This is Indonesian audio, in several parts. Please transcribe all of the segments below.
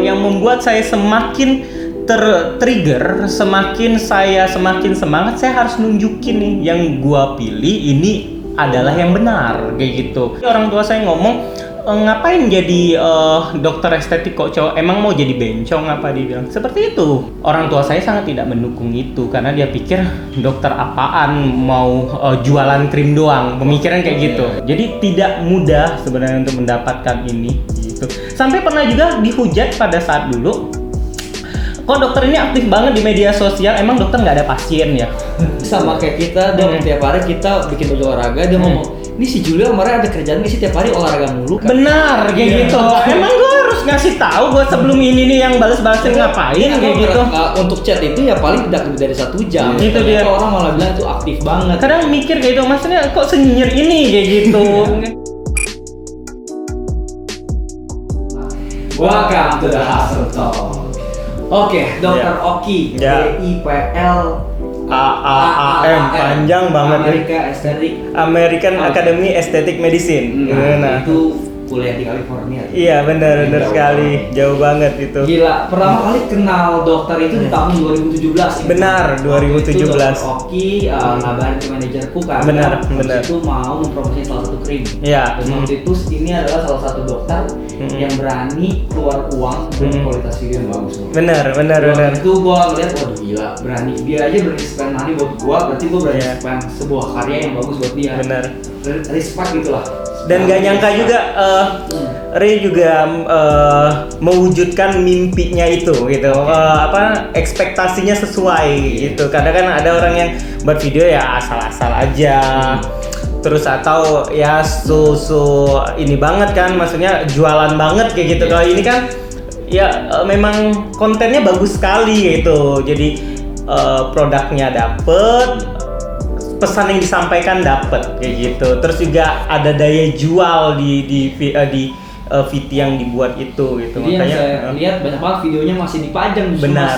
yang membuat saya semakin trigger, semakin semangat, saya harus nunjukin nih yang gua pilih ini adalah yang benar kayak gitu. Orang tua saya ngomong, ngapain jadi dokter estetik kok cowok, emang mau jadi bencong apa, dia bilang seperti itu. Orang tua saya sangat tidak mendukung itu karena dia pikir dokter apaan, mau jualan krim doang, pemikiran kayak gitu. Jadi tidak mudah sebenarnya untuk mendapatkan ini gitu. Sampai pernah juga dihujat pada saat dulu, kok dokter ini aktif banget di media sosial, emang dokter nggak ada pasien ya? Sama kayak kita, dok, tiap hari kita bikin baju olahraga, dia ngomong, ini si Julio kemarin ada kerjaan nih sih tiap hari olahraga mulu kan? Benar, kayak gitu. Emang gue harus ngasih tahu gue sebelum ini nih yang balas-balasin ngapain kayak gitu. Untuk chat itu ya paling tidak lebih dari 1 jam. Itu dia. Orang malah bilang itu aktif banget. Kadang mikir kayak gitu, maksudnya kok senyinyir ini kayak gitu. Welcome to the Hustle Talk. Oke, Dr. Oki, DIPL AAAM, panjang banget. American Academy Aesthetic Medicine. Nah, itu kuliah di California. Iya, benar sekali. Jauh banget itu. Gila, pertama kali kenal dokter itu di tahun 2017. Benar, 2017. Dr. Oki ngabarin ke manajerku karena waktu itu mau mempromosikan salah satu krim. Iya. Dan waktu itu ini adalah salah satu dokter yang berani keluar uang untuk kualitas video yang bagus. Benar. Itu gua ngeliat, waduh gila, berani. Dia aja berani spend money buat gua, berarti gua berani spend sebuah karya yang bagus buat dia. Benar. Respect gitulah. Dan gak nyangka juga Ray juga mewujudkan mimpinya itu gitu. Ekspektasinya sesuai gitu. Kadang kan ada orang yang buat video ya asal-asal aja. Terus atau ya ini banget kan, maksudnya jualan banget kayak gitu. Kalau ini kan ya memang kontennya bagus sekali gitu. Jadi produknya dapet, pesan yang disampaikan dapat kayak gitu. Terus juga ada daya jual di VT yang dibuat itu gitu. Jadi makanya saya lihat banyak banget videonya masih dipajang, benar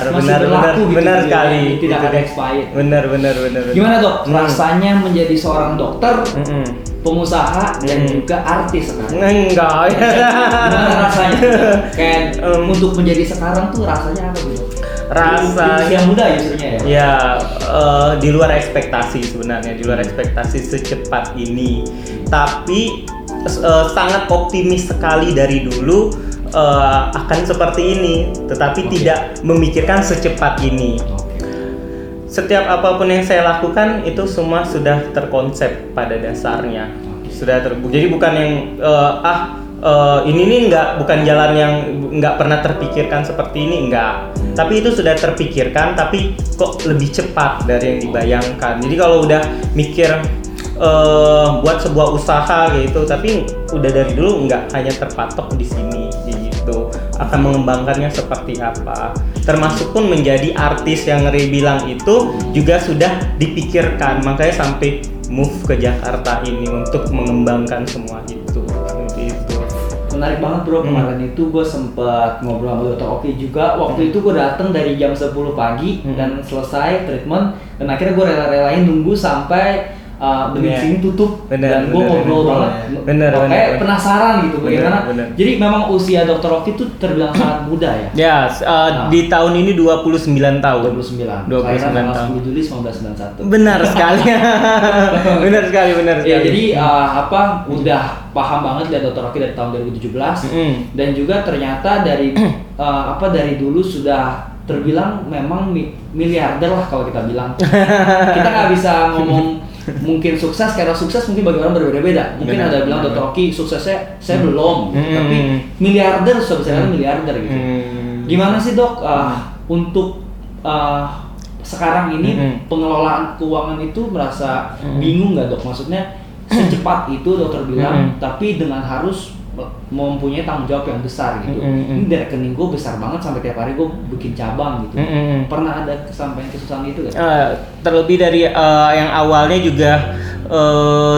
sekali. Tidak ada expired. Benar. Gimana dok? Rasanya menjadi seorang dokter, pengusaha dan juga artis sekarang. Enggak. Gimana rasanya? Kayak untuk menjadi sekarang tuh rasanya apa dok? Rasanya yang muda justrunya ya? Ya, di luar ekspektasi sebenarnya, di luar ekspektasi secepat ini. Tapi sangat optimis sekali dari dulu akan seperti ini, tetapi tidak memikirkan secepat ini. Setiap apapun yang saya lakukan itu semua sudah terkonsep pada dasarnya, sudah jadi bukan yang ini nih bukan jalan yang nggak pernah terpikirkan seperti ini, enggak. Tapi itu sudah terpikirkan, tapi kok lebih cepat dari yang dibayangkan. Jadi kalau udah mikir buat sebuah usaha gitu, tapi udah dari dulu nggak hanya terpatok di sini gitu, akan mengembangkannya seperti apa. Termasuk pun menjadi artis yang Ray bilang itu juga sudah dipikirkan, makanya sampai move ke Jakarta ini untuk mengembangkan semua itu. Seperti itu. Menarik banget bro, kemarin itu gue sempat ngobrol sama Dr. Oki juga. Waktu itu gue datang dari jam 10 pagi dan selesai treatment, dan akhirnya gue rela-relain nunggu sampai begitu sini tutup. Dan gue ngobrol banget. Kayak penasaran gitu bagaimana. Jadi memang usia Dr. Oki itu terbilang sangat muda ya? Ya, di tahun ini 29 tahun. 29 tahun. 10 Juli 1991. Benar sekali. benar sekali. Ya, jadi udah paham banget dari Dr. Oki dari tahun 2017 dan juga ternyata dari dari dulu sudah terbilang memang miliarder lah kalau kita bilang. Kita nggak bisa ngomong mungkin sukses, karena sukses mungkin bagi orang berbeda-beda. Mungkin ada bilang Dr. Oki suksesnya saya belum, gitu. Tapi miliarder sudah bisa miliarder gitu. Gimana sih dok untuk sekarang ini pengelolaan keuangan itu merasa bingung nggak dok? Maksudnya secepat itu dokter bilang, tapi dengan harus mempunyai tanggung jawab yang besar gitu. Ini dari rekening gue besar banget sampai tiap hari gue bikin cabang gitu. Pernah ada kesusahan itu gak? Terlebih dari yang awalnya juga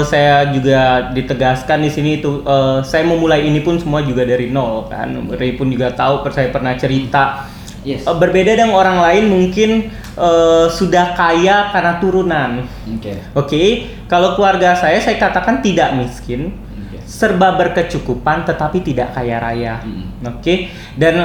saya juga ditegaskan di sini itu saya memulai ini pun semua juga dari nol kan. Ray pun juga tahu, saya pernah cerita. Yes. Berbeda dengan orang lain mungkin sudah kaya karena turunan. Oke. Kalau keluarga saya katakan tidak miskin. serba berkecukupan tetapi tidak kaya raya. Oke. Dan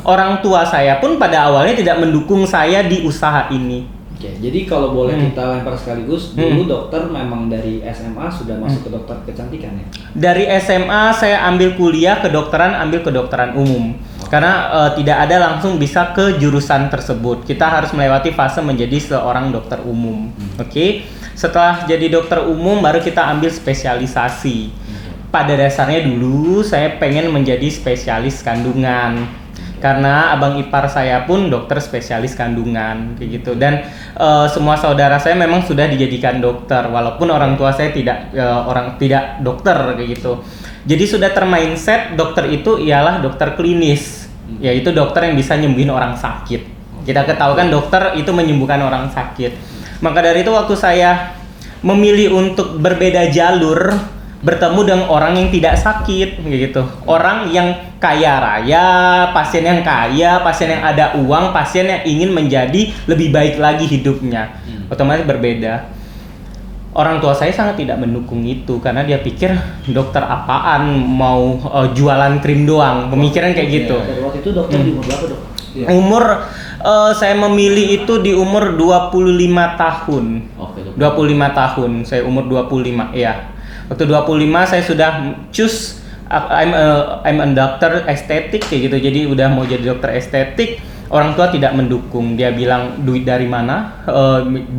orang tua saya pun pada awalnya tidak mendukung saya di usaha ini. Oke, jadi kalau boleh kita lempar sekaligus, dulu dokter memang dari SMA sudah masuk ke dokter kecantikan ya? Dari SMA saya ambil kuliah kedokteran, ambil kedokteran umum. Karena tidak ada langsung bisa ke jurusan tersebut. Kita harus melewati fase menjadi seorang dokter umum. Oke. Setelah jadi dokter umum baru kita ambil spesialisasi. Pada dasarnya dulu saya pengen menjadi spesialis kandungan. Karena abang ipar saya pun dokter spesialis kandungan kayak gitu, dan semua saudara saya memang sudah dijadikan dokter walaupun orang tua saya tidak dokter kayak gitu. Jadi sudah termindset dokter itu ialah dokter klinis, yaitu dokter yang bisa nyembuhin orang sakit. Kita ketahui kan dokter itu menyembuhkan orang sakit. Maka dari itu waktu saya memilih untuk berbeda jalur, bertemu dengan orang yang tidak sakit gitu, orang yang kaya raya, pasien yang kaya, pasien yang ada uang, pasien yang ingin menjadi lebih baik lagi hidupnya, otomatis berbeda. Orang tua saya sangat tidak mendukung itu karena dia pikir dokter apaan mau jualan krim doang, pemikiran kayak gitu. Pada waktu itu dokter di umur berapa dok? Umur saya memilih itu di umur 25 tahun. Oke, 25 tahun, saya umur 25 ya. Waktu 25 saya sudah choose I'm a doctor estetik kayak gitu. Jadi udah mau jadi dokter estetik. Orang tua tidak mendukung. Dia bilang duit dari mana?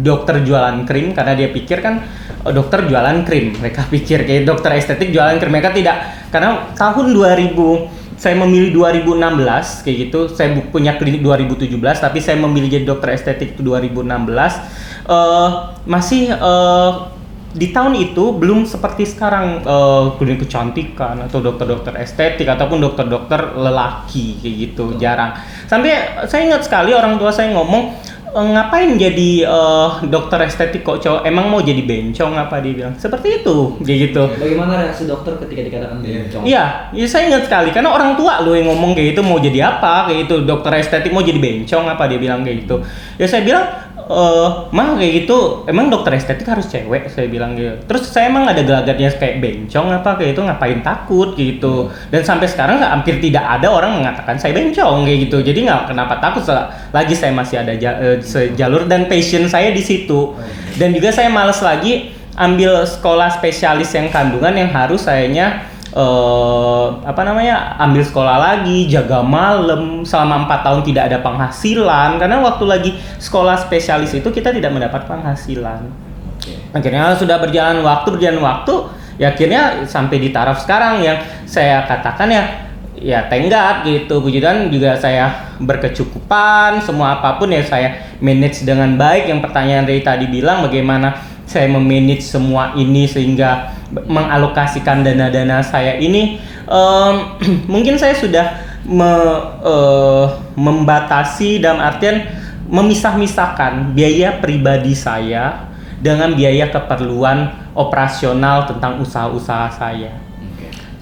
Dokter jualan krim karena dia pikir kan dokter jualan krim. Mereka pikir kayak dokter estetik jualan krim. Mereka tidak. Karena tahun 2000 saya memilih 2016 kayak gitu. Saya punya klinik 2017 tapi saya memilih jadi dokter estetik itu 2016. Masih di tahun itu belum seperti sekarang klinik kecantikan atau dokter-dokter estetik ataupun dokter-dokter lelaki kayak gitu. Jarang. Sampai saya ingat sekali orang tua saya ngomong, ngapain jadi dokter estetik kok cowok, emang mau jadi bencong apa, dia bilang seperti itu kayak gitu. Bagaimana reaksi dokter ketika dikatakan bencong? Iya, saya ingat sekali karena orang tua lo yang ngomong kayak gitu, mau jadi apa kayak gitu, dokter estetik mau jadi bencong apa, dia bilang kayak gitu. Ya saya bilang mah kayak gitu, emang dokter estetik harus cewek, saya bilang gitu. Terus saya emang ada gelagatnya kayak bencong apa kayak itu, ngapain takut gitu. Dan sampai sekarang hampir tidak ada orang mengatakan saya bencong kayak gitu. Jadi nggak kenapa takut, lagi saya masih ada jalur dan passion saya di situ. Dan juga saya malas lagi ambil sekolah spesialis yang kandungan yang harus sayanya ambil sekolah lagi, jaga malam selama 4 tahun tidak ada penghasilan, karena waktu lagi sekolah spesialis itu kita tidak mendapat penghasilan. Akhirnya sudah berjalan waktu, ya akhirnya sampai di taraf sekarang yang saya katakan ya tenggat gitu. Puji Tuhan juga saya berkecukupan, semua apapun ya saya manage dengan baik. Yang pertanyaan Ray tadi bilang bagaimana saya memanage semua ini sehingga mengalokasikan dana-dana saya ini, mungkin saya sudah membatasi dalam artian memisah-misahkan biaya pribadi saya dengan biaya keperluan operasional tentang usaha-usaha saya.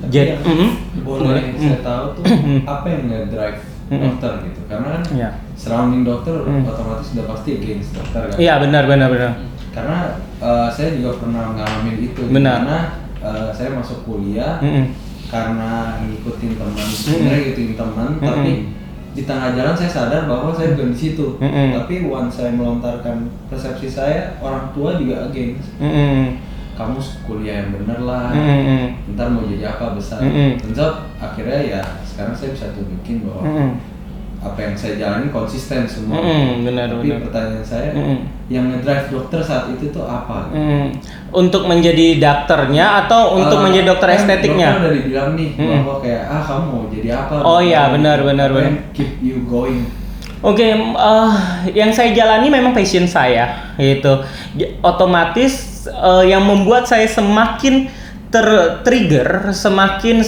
Jadi boleh saya tahu tuh apa yang nge-drive dokter gitu, karena kan surrounding dokter otomatis sudah pasti against dokter kan? Iya benar. Karena saya juga pernah ngalamin itu. Benar. Karena saya masuk kuliah karena ngikutin teman, tapi di tengah jalan saya sadar bahwa saya bukan di situ. Tapi once saya melontarkan persepsi saya, orang tua juga against. Kamu kuliah yang bener lah, ntar mau jadi apa besar. Tentu akhirnya ya sekarang saya bisa tunjukin bahwa apa yang saya jalani konsisten semua. Tapi pertanyaan saya, yang ngedrive dokter saat itu tuh apa? Untuk menjadi dokternya atau untuk menjadi dokter estetiknya? Dokter udah dibilang nih bahwa kayak kamu mau jadi apa? Oh iya benar. Keep you going. Oke, yang saya jalani memang passion saya, gitu. Otomatis yang membuat saya semakin tertrigger, semakin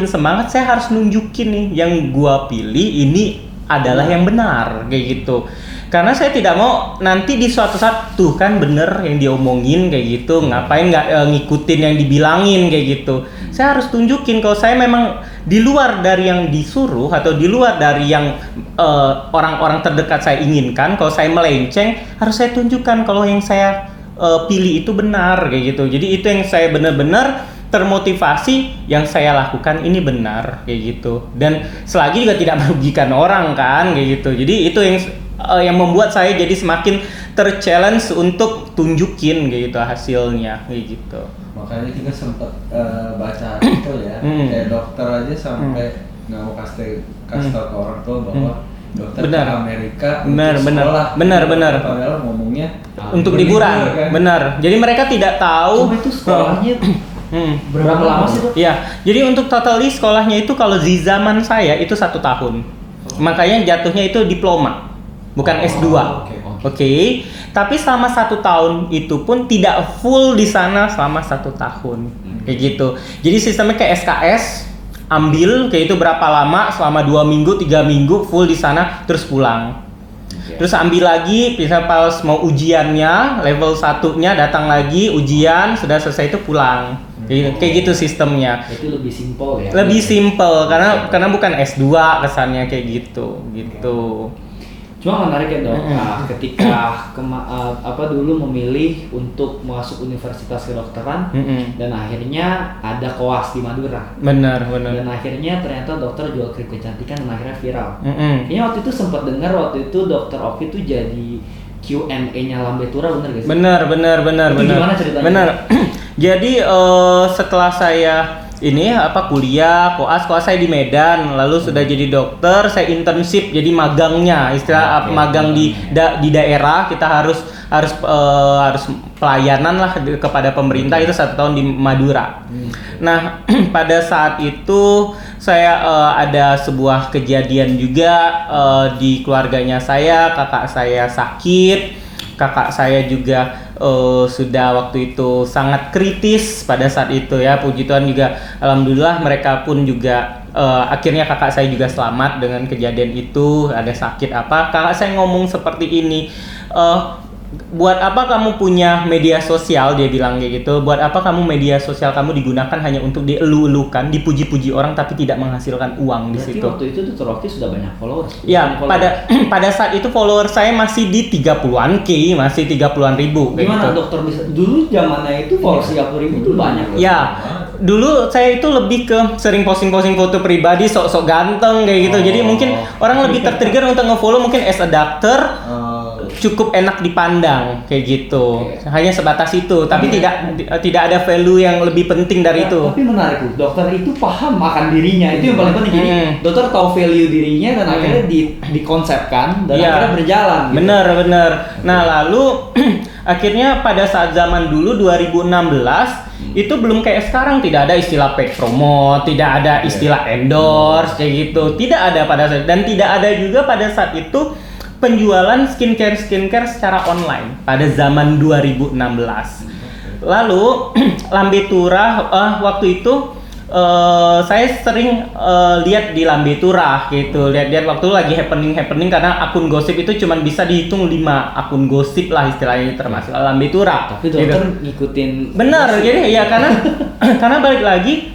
semangat, saya harus nunjukin nih yang gua pilih ini adalah yang benar kayak gitu. Karena saya tidak mau nanti di suatu saat tuh kan bener yang diomongin kayak gitu, ngapain nggak ngikutin yang dibilangin kayak gitu. Saya harus tunjukin kalau saya memang di luar dari yang disuruh atau di luar dari yang orang-orang terdekat saya inginkan. Kalau saya melenceng, harus saya tunjukkan kalau yang saya pilih itu benar kayak gitu. Jadi itu yang saya benar-benar termotivasi yang saya lakukan ini benar kayak gitu, dan selagi juga tidak merugikan orang kan kayak gitu. Jadi itu yang membuat saya jadi semakin ter-challenge untuk tunjukin kayak gitu hasilnya kayak gitu. Makanya kita sempat baca artikel ya, kayak dokter aja sampai nggak mau kasih tahu ke orang tua bahwa dokter ke Amerika untuk sekolah. Benar. Padahal ngomongnya untuk liburan, kan? Benar. Jadi mereka tidak tahu. Cuma itu sekolahnya berapa lama sih tuh? Iya. Jadi untuk totally sekolahnya itu kalau di zaman saya itu 1 tahun. Makanya jatuhnya itu diploma, bukan S2. Oke. Tapi selama 1 tahun itu pun tidak full di sana selama 1 tahun. Kayak gitu. Jadi sistemnya kayak SKS, ambil kayak itu berapa lama, selama 2 minggu, 3 minggu full di sana terus pulang. Terus ambil lagi, bisa pas mau ujiannya level 1-nya datang lagi ujian, sudah selesai itu pulang. Kayak gitu sistemnya. Itu lebih simpel ya. Lebih simpel karena bukan S2 kesannya kayak gitu. Cuma menarik ya dok, ketika dulu memilih untuk masuk universitas kedokteran dan akhirnya ada koas di Madura. Benar. Dan akhirnya ternyata dokter jual krim kecantikan dan akhirnya viral. Kayaknya waktu itu sempat dengar waktu itu dokter Ovi itu jadi Q&A-nya Lambe Tura, bener gak sih? Benar. Itu gimana ceritanya? Benar. Jadi setelah saya kuliah koas saya di Medan, lalu sudah jadi dokter, saya internship jadi magangnya, magang di daerah, kita harus pelayanan lah kepada pemerintah, itu 1 tahun di Madura. Nah pada saat itu saya ada sebuah kejadian juga di keluarganya saya, kakak saya sakit, kakak saya juga sudah waktu itu sangat kritis pada saat itu ya. Puji Tuhan juga alhamdulillah mereka pun juga akhirnya kakak saya juga selamat dengan kejadian itu. Ada sakit apa, kakak saya ngomong seperti ini, buat apa kamu punya media sosial, dia bilang kayak gitu. Buat apa kamu media sosial kamu digunakan hanya untuk dielu-elukan, dipuji-puji orang tapi tidak menghasilkan uang di situ. Berarti waktu itu Dr. Okti sudah banyak followers. Ya, pada saat itu follower saya masih di 30-an K, masih 30-an ribu. Gimana gitu. dokter bisa? Dulu zamannya itu followers 30 ribu itu banyak. Ya, dulu saya itu lebih ke sering posting-posting foto pribadi, sok-sok ganteng kayak gitu. Jadi mungkin orang lebih tertrigger untuk nge-follow mungkin as a doctor. Cukup enak dipandang kayak gitu. Hanya sebatas itu, tapi tidak ada value yang lebih penting dari itu. Tapi menarik loh, dokter itu paham akan dirinya, itu yang paling penting. Jadi dokter tahu value dirinya dan akhirnya dikonsepkan dan akhirnya berjalan. Gitu. Bener. Nah lalu akhirnya pada saat zaman dulu 2016 itu belum kayak sekarang, tidak ada istilah paid promote, tidak ada istilah endorse kayak gitu, tidak ada pada saat, dan tidak ada juga pada saat itu penjualan skincare secara online pada zaman 2016. Lalu Lambe Tura waktu itu saya sering lihat di Lambe Tura gitu, lihat waktu lagi happening karena akun gosip itu cuma bisa dihitung 5 akun gosip lah istilahnya, termasuk Lambe Tura. Tapi dokter ngikutin. Benar, jadi ya karena balik lagi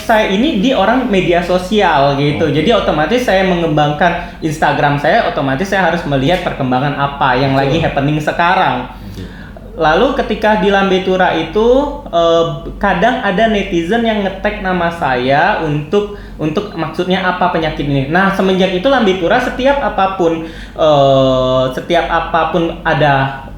saya ini di orang media sosial gitu. Jadi otomatis saya mengembangkan Instagram saya, otomatis saya harus melihat perkembangan apa yang lagi happening sekarang. Lalu ketika di Lambe Tura itu kadang ada netizen yang nge-tag nama saya untuk maksudnya apa penyakit ini. Nah, semenjak itu Lambe Tura setiap apapun ada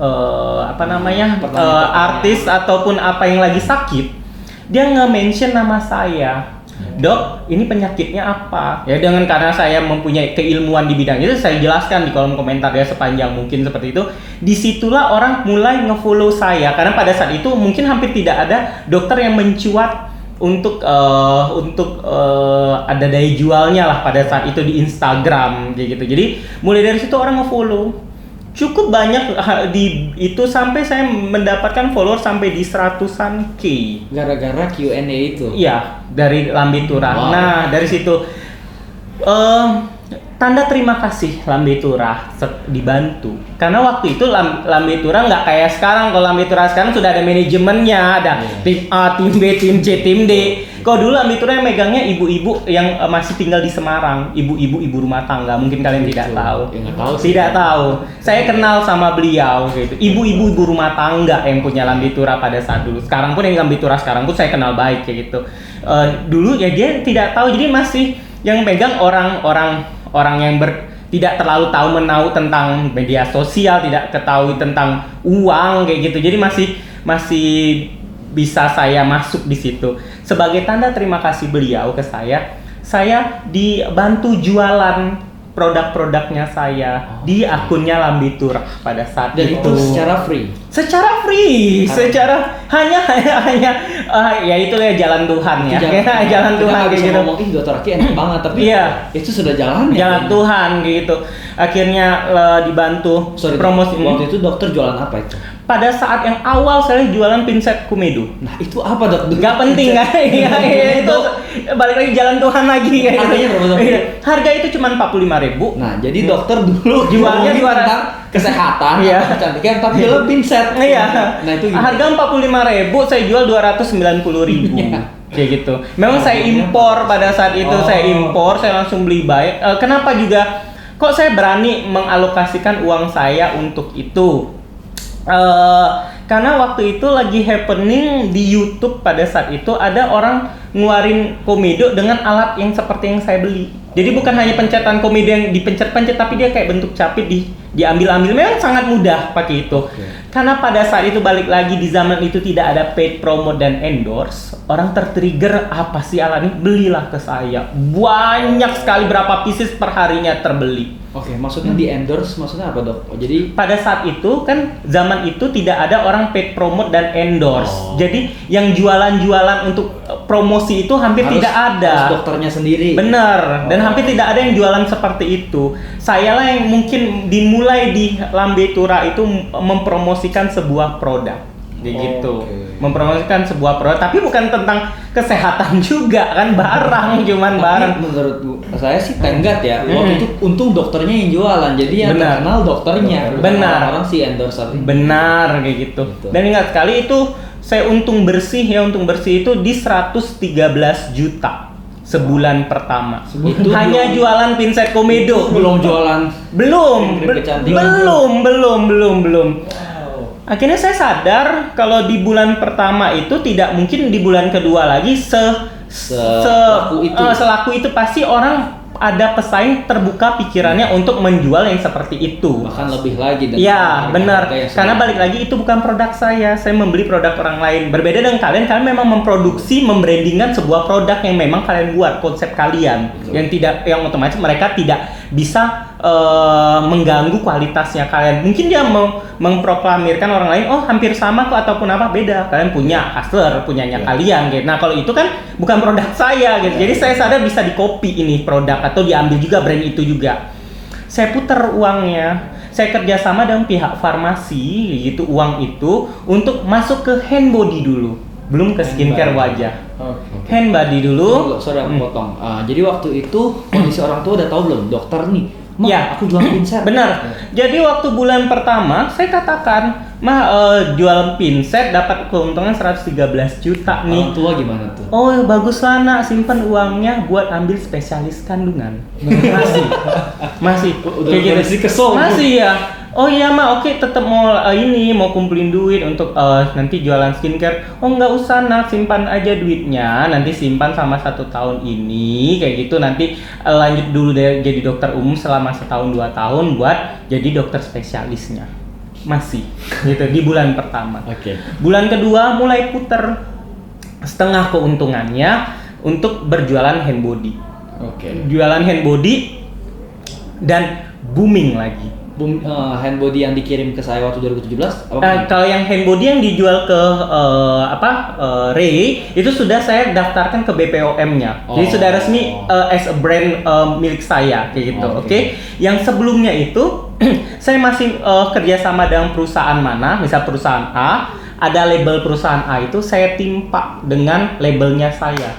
artis ataupun apa yang lagi sakit, dia nge-mention nama saya. Dok, ini penyakitnya apa? Ya karena saya mempunyai keilmuan di bidang itu, saya jelaskan di kolom komentar ya sepanjang mungkin seperti itu. Disitulah orang mulai nge-follow saya, karena pada saat itu mungkin hampir tidak ada dokter yang mencuat untuk ada daya jualnya lah pada saat itu di Instagram kayak gitu. Jadi mulai dari situ orang nge-follow. Cukup banyak itu sampai saya mendapatkan follower sampai di 100-an K. Gara-gara Q&A itu? Iya, dari Lambe Tura. Wow. Nah, dari situ tanda terima kasih Lambe Tura dibantu. Karena waktu itu Lambe Tura nggak kayak sekarang. Kalau Lambe Tura sekarang sudah ada manajemennya, ada tim A, tim B, tim C, tim D. Kalau dulu Lambe Tura yang megangnya ibu-ibu yang masih tinggal di Semarang, ibu rumah tangga. Mungkin kalian tidak tahu. Ya, nggak tahu sih. Tidak tahu. Saya kenal sama beliau gitu. Ibu rumah tangga yang punya Lambe Tura pada saat dulu. Sekarang pun yang Lambe Tura sekarang pun saya kenal baik kayak gitu. Dulu ya dia tidak tahu, jadi masih yang megang orang yang tidak terlalu tahu menahu tentang media sosial, tidak ketahui tentang uang kayak gitu. Jadi masih bisa saya masuk di situ. Sebagai tanda terima kasih beliau ke saya dibantu jualan produk-produknya saya di akunnya Lambe Tura pada saat Dan itu secara free. Secara hanya ya itu ya jalan Tuhan ya. Jalan Tuhan kayak gitu. Ngomongin Dr. Aki enak banget, tapi itu sudah jalan. Jalan Tuhan gitu. Akhirnya dibantu promosi. Waktu itu dokter jualan apa itu? Pada saat yang awal saya jualan pinset Komedo. Nah, itu apa, Dok? Gak penting kan? Iya, itu balik lagi jalan Tuhan lagi kayak Harganya berapa, Dok? Harga itu cuma 45.000. Nah, jadi dokter dulu Jualnya tentang kesehatan, kecantikan, tapi jual pinset. Iya. Nah, itu harga 45.000, saya jual 290.000. Kayak gitu. Memang saya impor pada saat itu, saya langsung beli baik. Kenapa juga? Kok saya berani mengalokasikan uang saya untuk itu? Karena waktu itu lagi happening di YouTube pada saat itu ada orang ngeluarin Komedo dengan alat yang seperti yang saya beli. Jadi bukan hanya pencetan Komedo yang dipencet-pencet, tapi dia kayak bentuk capit diambil-ambil. Memang sangat mudah pakai itu. Karena pada saat itu balik lagi di zaman itu tidak ada paid promote dan endorse. Orang tertrigger, apa sih alat ini? Belilah ke saya. Banyak sekali, berapa pieces per harinya terbeli. Oke, maksudnya di endorse maksudnya apa, Dok? Jadi pada saat itu kan zaman itu tidak ada orang paid promote dan endorse. Jadi yang jualan-jualan untuk promosi itu hampir tidak ada. Harus dokternya sendiri. Benar. Dan hampir tidak ada yang jualan seperti itu. Saya lah yang mungkin dimulai di Lambe Tura itu mempromosikan sebuah produk. Gitu. Mempromosikan sebuah produk, tapi bukan tentang kesehatan juga kan, barang cuman barang. Menurut saya sih tenggat ya. Waktu itu untung dokternya yang jualan, jadi yang terkenal dokternya. Benar. Orang si endorser. Benar kayak gitu. Dan ingat sekali itu saya untung bersih itu di 113 juta sebulan pertama. Itu hanya jualan pinset Komedo. Belum jualan. Belum. Akhirnya saya sadar kalau di bulan pertama itu tidak mungkin di bulan kedua lagi selaku itu pasti orang ada pesaing terbuka pikirannya untuk menjual yang seperti itu. Bahkan lebih lagi. Iya, benar. Karena balik lagi itu bukan produk saya membeli produk orang lain. Berbeda dengan kalian memang memproduksi, membrandingkan sebuah produk yang memang kalian buat, konsep kalian. Yang otomatis mereka tidak bisa mengganggu kualitasnya kalian. Mungkin dia memproklamirkan orang lain, oh hampir sama kok ataupun apa, beda. Kalian punya hustler, punyanya kalian gitu. Nah, kalau itu kan bukan produk saya gitu. Jadi saya sadar bisa di-copy ini produk atau diambil juga brand itu juga. Saya putar uangnya. Saya kerjasama dengan pihak farmasi gitu, uang itu untuk masuk ke hand body dulu. Belum ke skincare wajah. Hand body dulu. Sorry aku potong. Jadi waktu itu kondisi orang tua udah tahu belum, dokter nih, ya, aku jual pinset. Benar. Jadi waktu bulan pertama saya katakan, jual pinset dapat keuntungan 113 juta nih. Orang tua gimana tuh? Oh, baguslah nak, simpan uangnya buat ambil spesialis kandungan. Masih. Udah kondisi kesel. Masih ya. Oh iya Ma, oke, tetap mau mau kumpulin duit untuk nanti jualan skincare. Oh nggak usah nak, simpan aja duitnya. Nanti simpan sama 1 tahun ini kayak gitu. Nanti lanjut dulu deh jadi dokter umum selama 1-2 tahun buat jadi dokter spesialisnya. Masih gitu di bulan pertama. Bulan kedua mulai puter setengah keuntungannya untuk berjualan hand body. Jualan hand body dan booming lagi. Hand body yang dikirim ke saya waktu 2017 kalau yang hand body yang dijual ke Ray itu sudah saya daftarkan ke BPOM-nya. Jadi sudah resmi as a brand milik saya kayak gitu. Oke. Yang sebelumnya itu saya masih kerjasama dengan perusahaan mana, misal perusahaan A, ada label perusahaan A itu saya timpa dengan labelnya saya.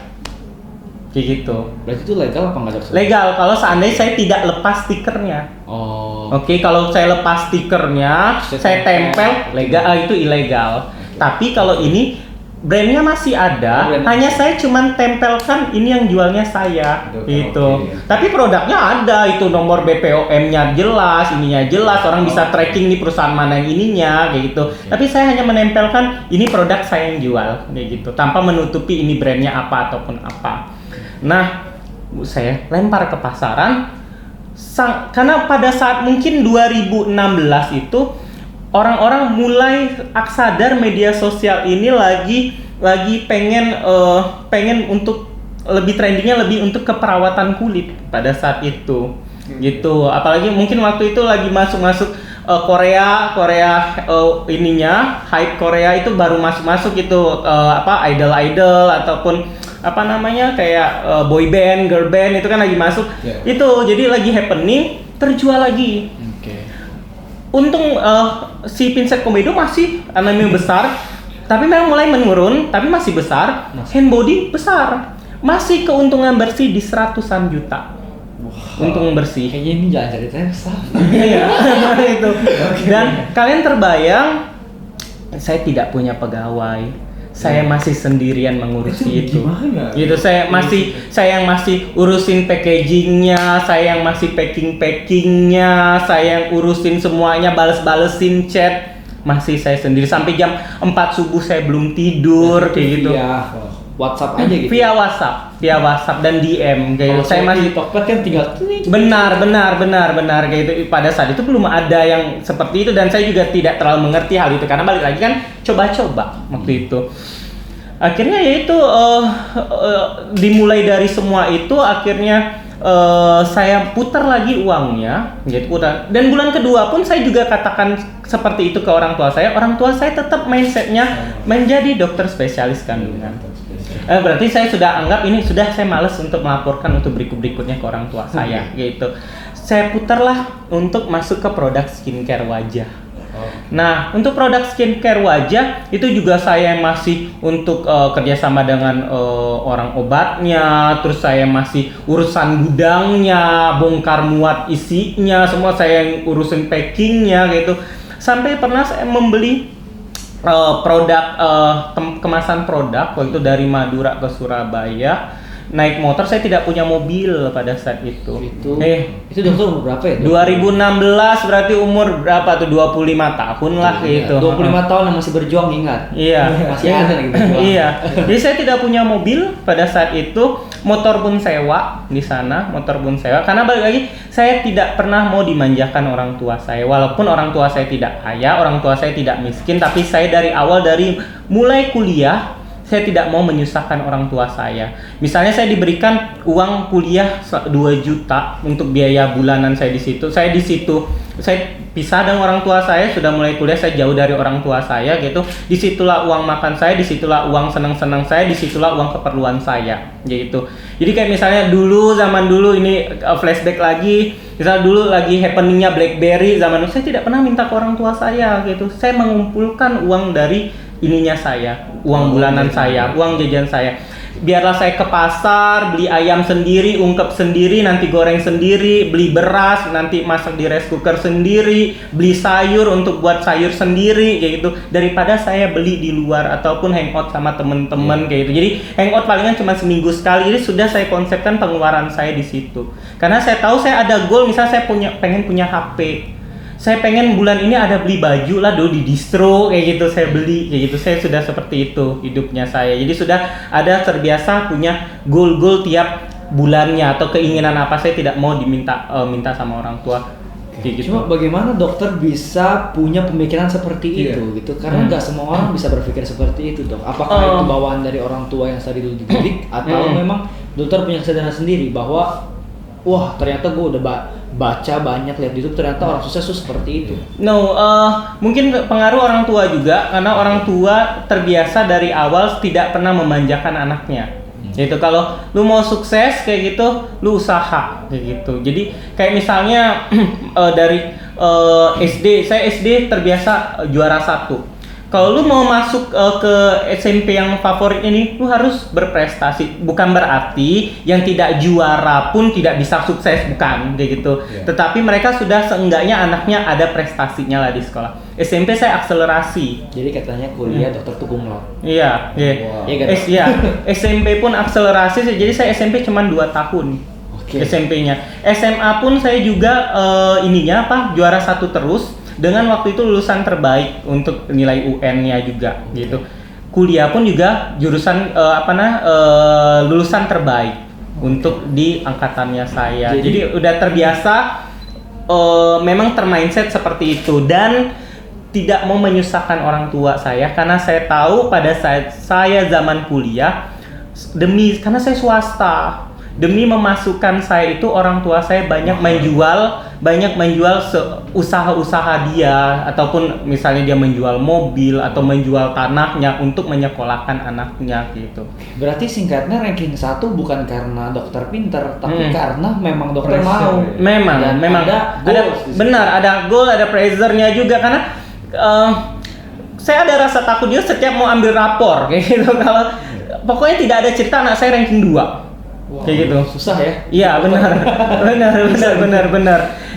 kayak gitu. Berarti itu legal apa nggak dokter? Legal kalau seandainya saya tidak lepas stikernya. Oh. Oke, kalau saya lepas stikernya, saya tempel, legal, itu ilegal. Tapi kalau ini brandnya masih ada, hanya saya cuman tempelkan ini yang jualnya saya, gitu. Tapi produknya ada, itu nomor BPOM-nya jelas, ininya jelas, orang bisa tracking nih perusahaan mana yang ininya, kayak gitu. Tapi saya hanya menempelkan ini produk saya yang jual, kayak gitu, tanpa menutupi ini brandnya apa ataupun apa. Nah, saya lempar ke pasaran. Karena pada saat mungkin 2016 itu orang-orang mulai sadar media sosial ini lagi pengen untuk lebih trendingnya lebih untuk keperawatan kulit pada saat itu gitu. Apalagi mungkin waktu itu lagi masuk Korea ininya hype Korea itu baru masuk itu idol ataupun apa namanya kayak boy band, girl band itu kan lagi masuk. Itu jadi lagi happening, terjual lagi. Untung si Pinset Komedo masih anime besar, tapi memang mulai menurun, tapi masih besar. Hand body besar, masih keuntungan bersih di 100-an juta. Untung bersih. Kayaknya ini jangan ceritanya besar. Iya, itu. Dan kalian terbayang, saya tidak punya pegawai, saya masih sendirian mengurusi itu. Gimana? Gitu, saya yang masih urusin packagingnya, saya yang masih packingnya, saya yang urusin semuanya, balesin chat, masih saya sendiri sampai jam 4 subuh saya belum tidur kayak gitu. WhatsApp aja gitu. Via WhatsApp dan DM kayak gitu. Saya masih Tokped kan tinggal benar kayak gitu. Pada saat itu belum ada yang seperti itu dan saya juga tidak terlalu mengerti hal itu karena balik lagi kan coba-coba waktu itu. Akhirnya yaitu dimulai dari semua itu akhirnya saya putar lagi uangnya gitu dan bulan kedua pun saya juga katakan seperti itu ke orang tua saya tetap mindsetnya menjadi dokter spesialis kandungan. Berarti saya sudah anggap ini sudah saya malas untuk melaporkan untuk berikutnya ke orang tua saya gitu. Saya putarlah untuk masuk ke produk skincare wajah. Nah, untuk produk skincare wajah itu juga saya masih untuk kerjasama dengan orang obatnya, terus saya masih urusan gudangnya, bongkar muat isinya, semua saya yang urusin packingnya gitu. Sampai pernah saya membeli kemasan produk waktu itu dari Madura ke Surabaya. Naik motor, saya tidak punya mobil pada saat itu. Itu dokter umur berapa ya? 2016 berarti umur berapa tuh? 25 tahun lah gitu. 25 tahun yang masih berjuang, ingat. Iya. Masih ada lagi berjuang. Iya. Jadi saya tidak punya mobil pada saat itu, motor pun sewa di sana, karena balik lagi saya tidak pernah mau dimanjakan orang tua saya. Walaupun orang tua saya tidak kaya, orang tua saya tidak miskin, tapi saya dari mulai kuliah saya tidak mau menyusahkan orang tua saya. Misalnya saya diberikan uang kuliah 2 juta untuk biaya bulanan saya di situ. Saya pisah dengan orang tua saya, sudah mulai kuliah saya jauh dari orang tua saya gitu. Disitulah uang makan saya, disitulah uang senang-senang saya, disitulah uang keperluan saya gitu. Jadi kayak misalnya zaman dulu ini flashback lagi, misalnya dulu lagi happeningnya BlackBerry zaman dulu, saya tidak pernah minta ke orang tua saya gitu. Saya mengumpulkan uang dari ininya saya, uang bulanan saya, uang jajan saya. Biarlah saya ke pasar, beli ayam sendiri, ungkep sendiri, nanti goreng sendiri, beli beras, nanti masak di rice cooker sendiri, beli sayur untuk buat sayur sendiri kayak gitu. Daripada saya beli di luar ataupun hangout sama temen-temen kayak gitu. Jadi hangout palingan cuma seminggu sekali. Jadi sudah saya konsepkan pengeluaran saya di situ. Karena saya tahu saya ada goal, misalnya saya pengen punya HP. Saya pengen bulan ini ada beli baju lah dulu di distro kayak gitu, saya beli kayak gitu. Saya sudah seperti itu hidupnya saya. Jadi sudah ada terbiasa punya goal tiap bulannya atau keinginan apa, saya tidak mau minta sama orang tua kayak gitu. Cuma bagaimana dokter bisa punya pemikiran seperti itu gitu? Karena nggak semua orang bisa berpikir seperti itu, Dok. Apakah itu bawaan dari orang tua yang tadi dulu dididik atau memang dokter punya kesadaran sendiri bahwa wah ternyata gue udah baca banyak, lihat di YouTube, ternyata orang sukses tuh seperti itu. Mungkin pengaruh orang tua juga, karena orang tua terbiasa dari awal tidak pernah memanjakan anaknya. Gitu, kalau lu mau sukses kayak gitu, lu usaha kayak gitu. Jadi kayak misalnya dari SD, saya SD terbiasa juara 1. Kalau lu mau masuk ke SMP yang favorit ini, lu harus berprestasi. Bukan berarti yang tidak juara pun tidak bisa sukses, bukan kayak gitu. Tetapi mereka sudah seenggaknya anaknya ada prestasinya lah di sekolah. SMP saya akselerasi. Jadi katanya kuliah dokter tuh cum laude. Iya, iya. Iya kan? Iya. SMP pun akselerasi, jadi saya SMP cuma 2 tahun. Oke. SMP-nya. SMA pun saya juga juara 1 terus. Dengan waktu itu lulusan terbaik untuk nilai UN-nya juga gitu. Kuliah pun juga jurusan lulusan terbaik untuk di angkatannya saya. Jadi udah terbiasa, memang termindset seperti itu dan tidak mau menyusahkan orang tua saya karena saya tahu pada saat saya zaman kuliah karena saya swasta. Demi memasukkan saya itu orang tua saya banyak menjual usaha-usaha dia ataupun misalnya dia menjual mobil atau menjual tanahnya untuk menyekolahkan anaknya gitu. Berarti singkatnya ranking 1 bukan karena dokter pinter, tapi karena memang dokter mau. Memang ada goal, ada pressure-nya juga karena saya ada rasa takut juga setiap mau ambil rapor kayak gitu. Kalau pokoknya tidak ada cerita anak saya ranking 2. Wow, kayak gitu. Susah ya? Iya, benar.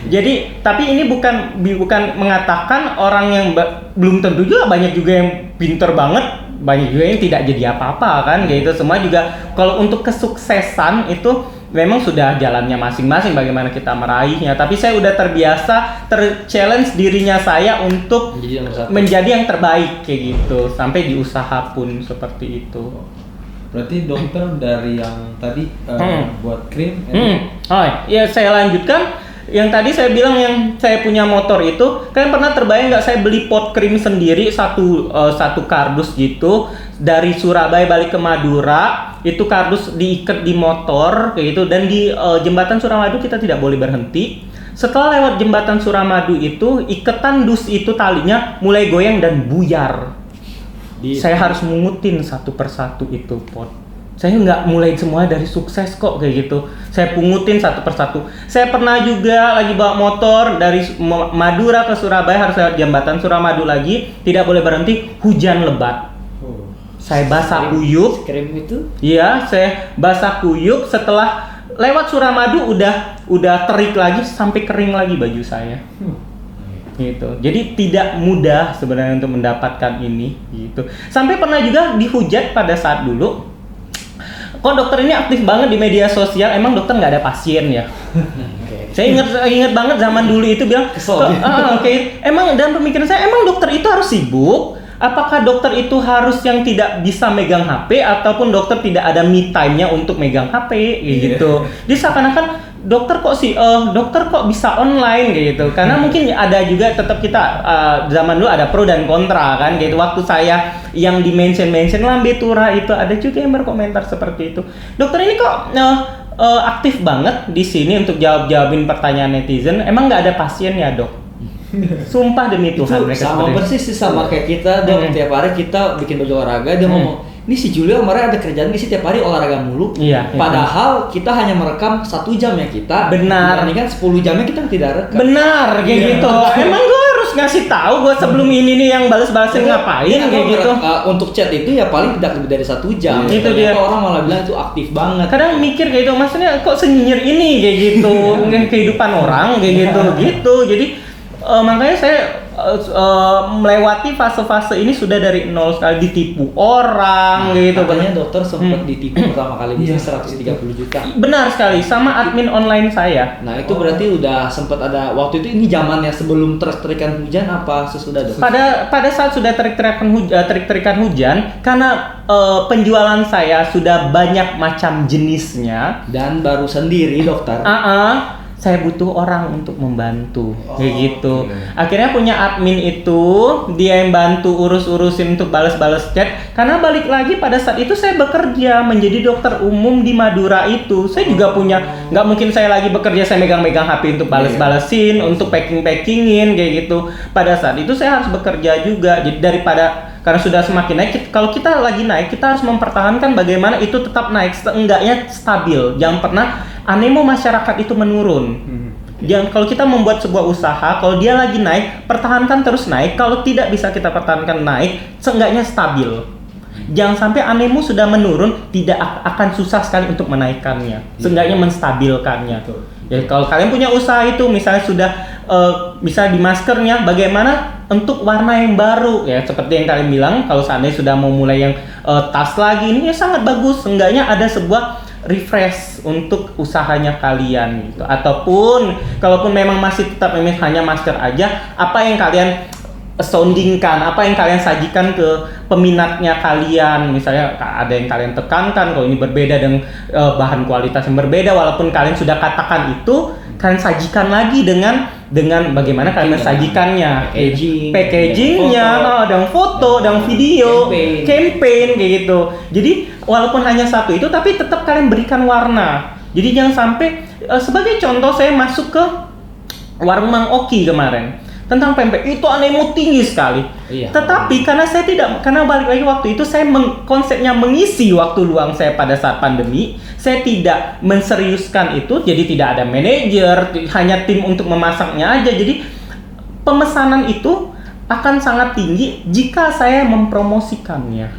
Jadi, tapi ini bukan mengatakan orang yang belum tentu juga, banyak juga yang pinter banget, banyak juga yang tidak jadi apa-apa kan, kayak gitu. Semua juga kalau untuk kesuksesan itu memang sudah jalannya masing-masing bagaimana kita meraihnya. Tapi saya udah terbiasa challenge dirinya saya untuk menjadi yang terbaik kayak gitu, sampai di usaha pun seperti itu. Berarti dokter dari yang tadi buat krim. Oh iya, saya lanjutkan. Yang tadi saya bilang yang saya punya motor itu, kalian pernah terbayang nggak saya beli pot krim sendiri satu kardus gitu dari Surabaya balik ke Madura, itu kardus diikat di motor kayak gitu, dan di jembatan Suramadu kita tidak boleh berhenti. Setelah lewat jembatan Suramadu itu, iketan dus itu talinya mulai goyang dan buyar. Saya harus mengutin satu persatu itu pot. Saya nggak mulai semua dari sukses kok kayak gitu. Saya pungutin satu persatu. Saya pernah juga lagi bawa motor dari Madura ke Surabaya, harus lewat jembatan Suramadu lagi, tidak boleh berhenti, hujan lebat. Saya basah kuyup. Krim itu? Iya, saya basah kuyup. Setelah lewat Suramadu udah terik lagi sampai kering lagi baju saya. Gitu. Jadi tidak mudah sebenarnya untuk mendapatkan ini gitu. Sampai pernah juga dihujat pada saat dulu. Kok dokter ini aktif banget di media sosial, emang dokter nggak ada pasien ya? Saya ingat banget zaman dulu itu bilang, emang dalam pemikiran saya emang dokter itu harus sibuk. Apakah dokter itu harus yang tidak bisa megang HP ataupun dokter tidak ada me time-nya untuk megang HP gitu. Jadi seakan-akan dokter kok bisa online kayak gitu. Karena mungkin ada juga tetap kita zaman dulu ada pro dan kontra kan gitu. Waktu saya yang di mention Lambe Tura itu ada juga yang berkomentar seperti itu. Dokter ini kok aktif banget di sini untuk jawabin pertanyaan netizen. Emang nggak ada pasiennya, Dok? Sumpah demi Tuhan, mereka sama persis sih sama kayak kita. Dok, tiap hari kita bikin baju olahraga, dia ngomong, ini si Julio kemarin ada kerjaan sih tiap hari olahraga mulu. Padahal kita hanya merekam 1 jam ya kita. Benar. Ini kan 10 jamnya kita tidak rekam. Benar, kayak gitu. Emang gue harus ngasih tahu gue sebelum ini nih yang balas-balasin ngapain kayak gitu. Untuk chat itu ya paling tidak lebih dari 1 jam. Itu dia. Orang malah bilang itu aktif banget. Kadang mikir kayak gitu, maksudnya kok senyinyir ini kayak gitu, kehidupan orang kayak gitu. Jadi makanya saya melewati fase-fase ini sudah dari nol sekali, ditipu orang gitu. Katanya dokter sempat ditipu pertama kali bisnis 130 juta. Benar sekali, sama admin online saya. Nah itu berarti udah sempat ada waktu itu, ini zamannya sebelum terik-terikan hujan apa sesudah dok? Pada saat sudah terik-terikan hujan, karena penjualan saya sudah banyak macam jenisnya dan baru sendiri dokter. Saya butuh orang untuk membantu kayak gitu. Akhirnya punya admin itu, dia yang bantu urusin untuk balas-balas chat. Karena balik lagi pada saat itu saya bekerja menjadi dokter umum di Madura itu. Saya juga punya, nggak mungkin saya lagi bekerja saya megang-megang HP untuk balas-balasin, untuk packing-packingin kayak gitu. Pada saat itu saya harus bekerja juga. Jadi karena sudah semakin naik, kalau kita lagi naik, kita harus mempertahankan bagaimana itu tetap naik, seenggaknya stabil. Jangan pernah animo masyarakat itu menurun. Jangan, kalau kita membuat sebuah usaha, kalau dia lagi naik, pertahankan terus naik. Kalau tidak bisa kita pertahankan naik, seenggaknya stabil. Jangan sampai animo sudah menurun, tidak akan susah sekali untuk menaikkannya. Seenggaknya menstabilkannya. Ya, kalau kalian punya usaha itu, misalnya sudah bisa di maskernya, bagaimana untuk warna yang baru? Ya, seperti yang kalian bilang, kalau seandainya sudah mau mulai yang tas lagi, ini ya sangat bagus. Seenggaknya ada sebuah refresh untuk usahanya kalian gitu. Ataupun kalaupun memang masih tetap hanya masker aja, apa yang kalian soundingkan, apa yang kalian sajikan ke peminatnya kalian. Misalnya ada yang kalian tekankan kalau ini berbeda dengan bahan kualitas yang berbeda, walaupun kalian sudah katakan itu, kalian sajikan lagi dengan bagaimana kalian mensajikannya, packagingnya, dan foto, dan video, campaign kayak gitu. Jadi walaupun hanya satu itu, tapi tetap kalian berikan warna. Jadi jangan sampai sebagai contoh, saya masuk ke warung Mang Oki kemarin tentang pempek itu animo tinggi sekali. Iya. Tetapi karena balik lagi waktu itu saya konsepnya mengisi waktu luang saya pada saat pandemi, saya tidak menseriuskan itu, jadi tidak ada manajer, hanya tim untuk memasaknya aja. Jadi pemesanan itu akan sangat tinggi jika saya mempromosikannya.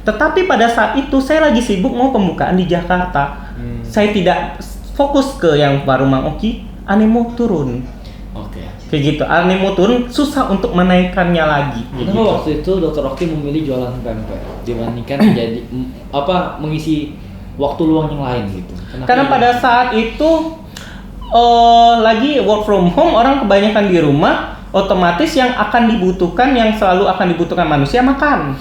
Tetapi pada saat itu saya lagi sibuk mau pembukaan di Jakarta. Saya tidak fokus ke yang warung Mang Oki, animo turun. Kayak gitu, animo turun, susah untuk menaikkannya lagi. Kenapa gitu. waktu itu Dr. Oki memilih jualan pempek dibandingkan jadi mengisi waktu luang yang lain gitu? Karena pada saat itu lagi work from home, orang kebanyakan di rumah, otomatis yang akan dibutuhkan, yang selalu akan dibutuhkan manusia, makan.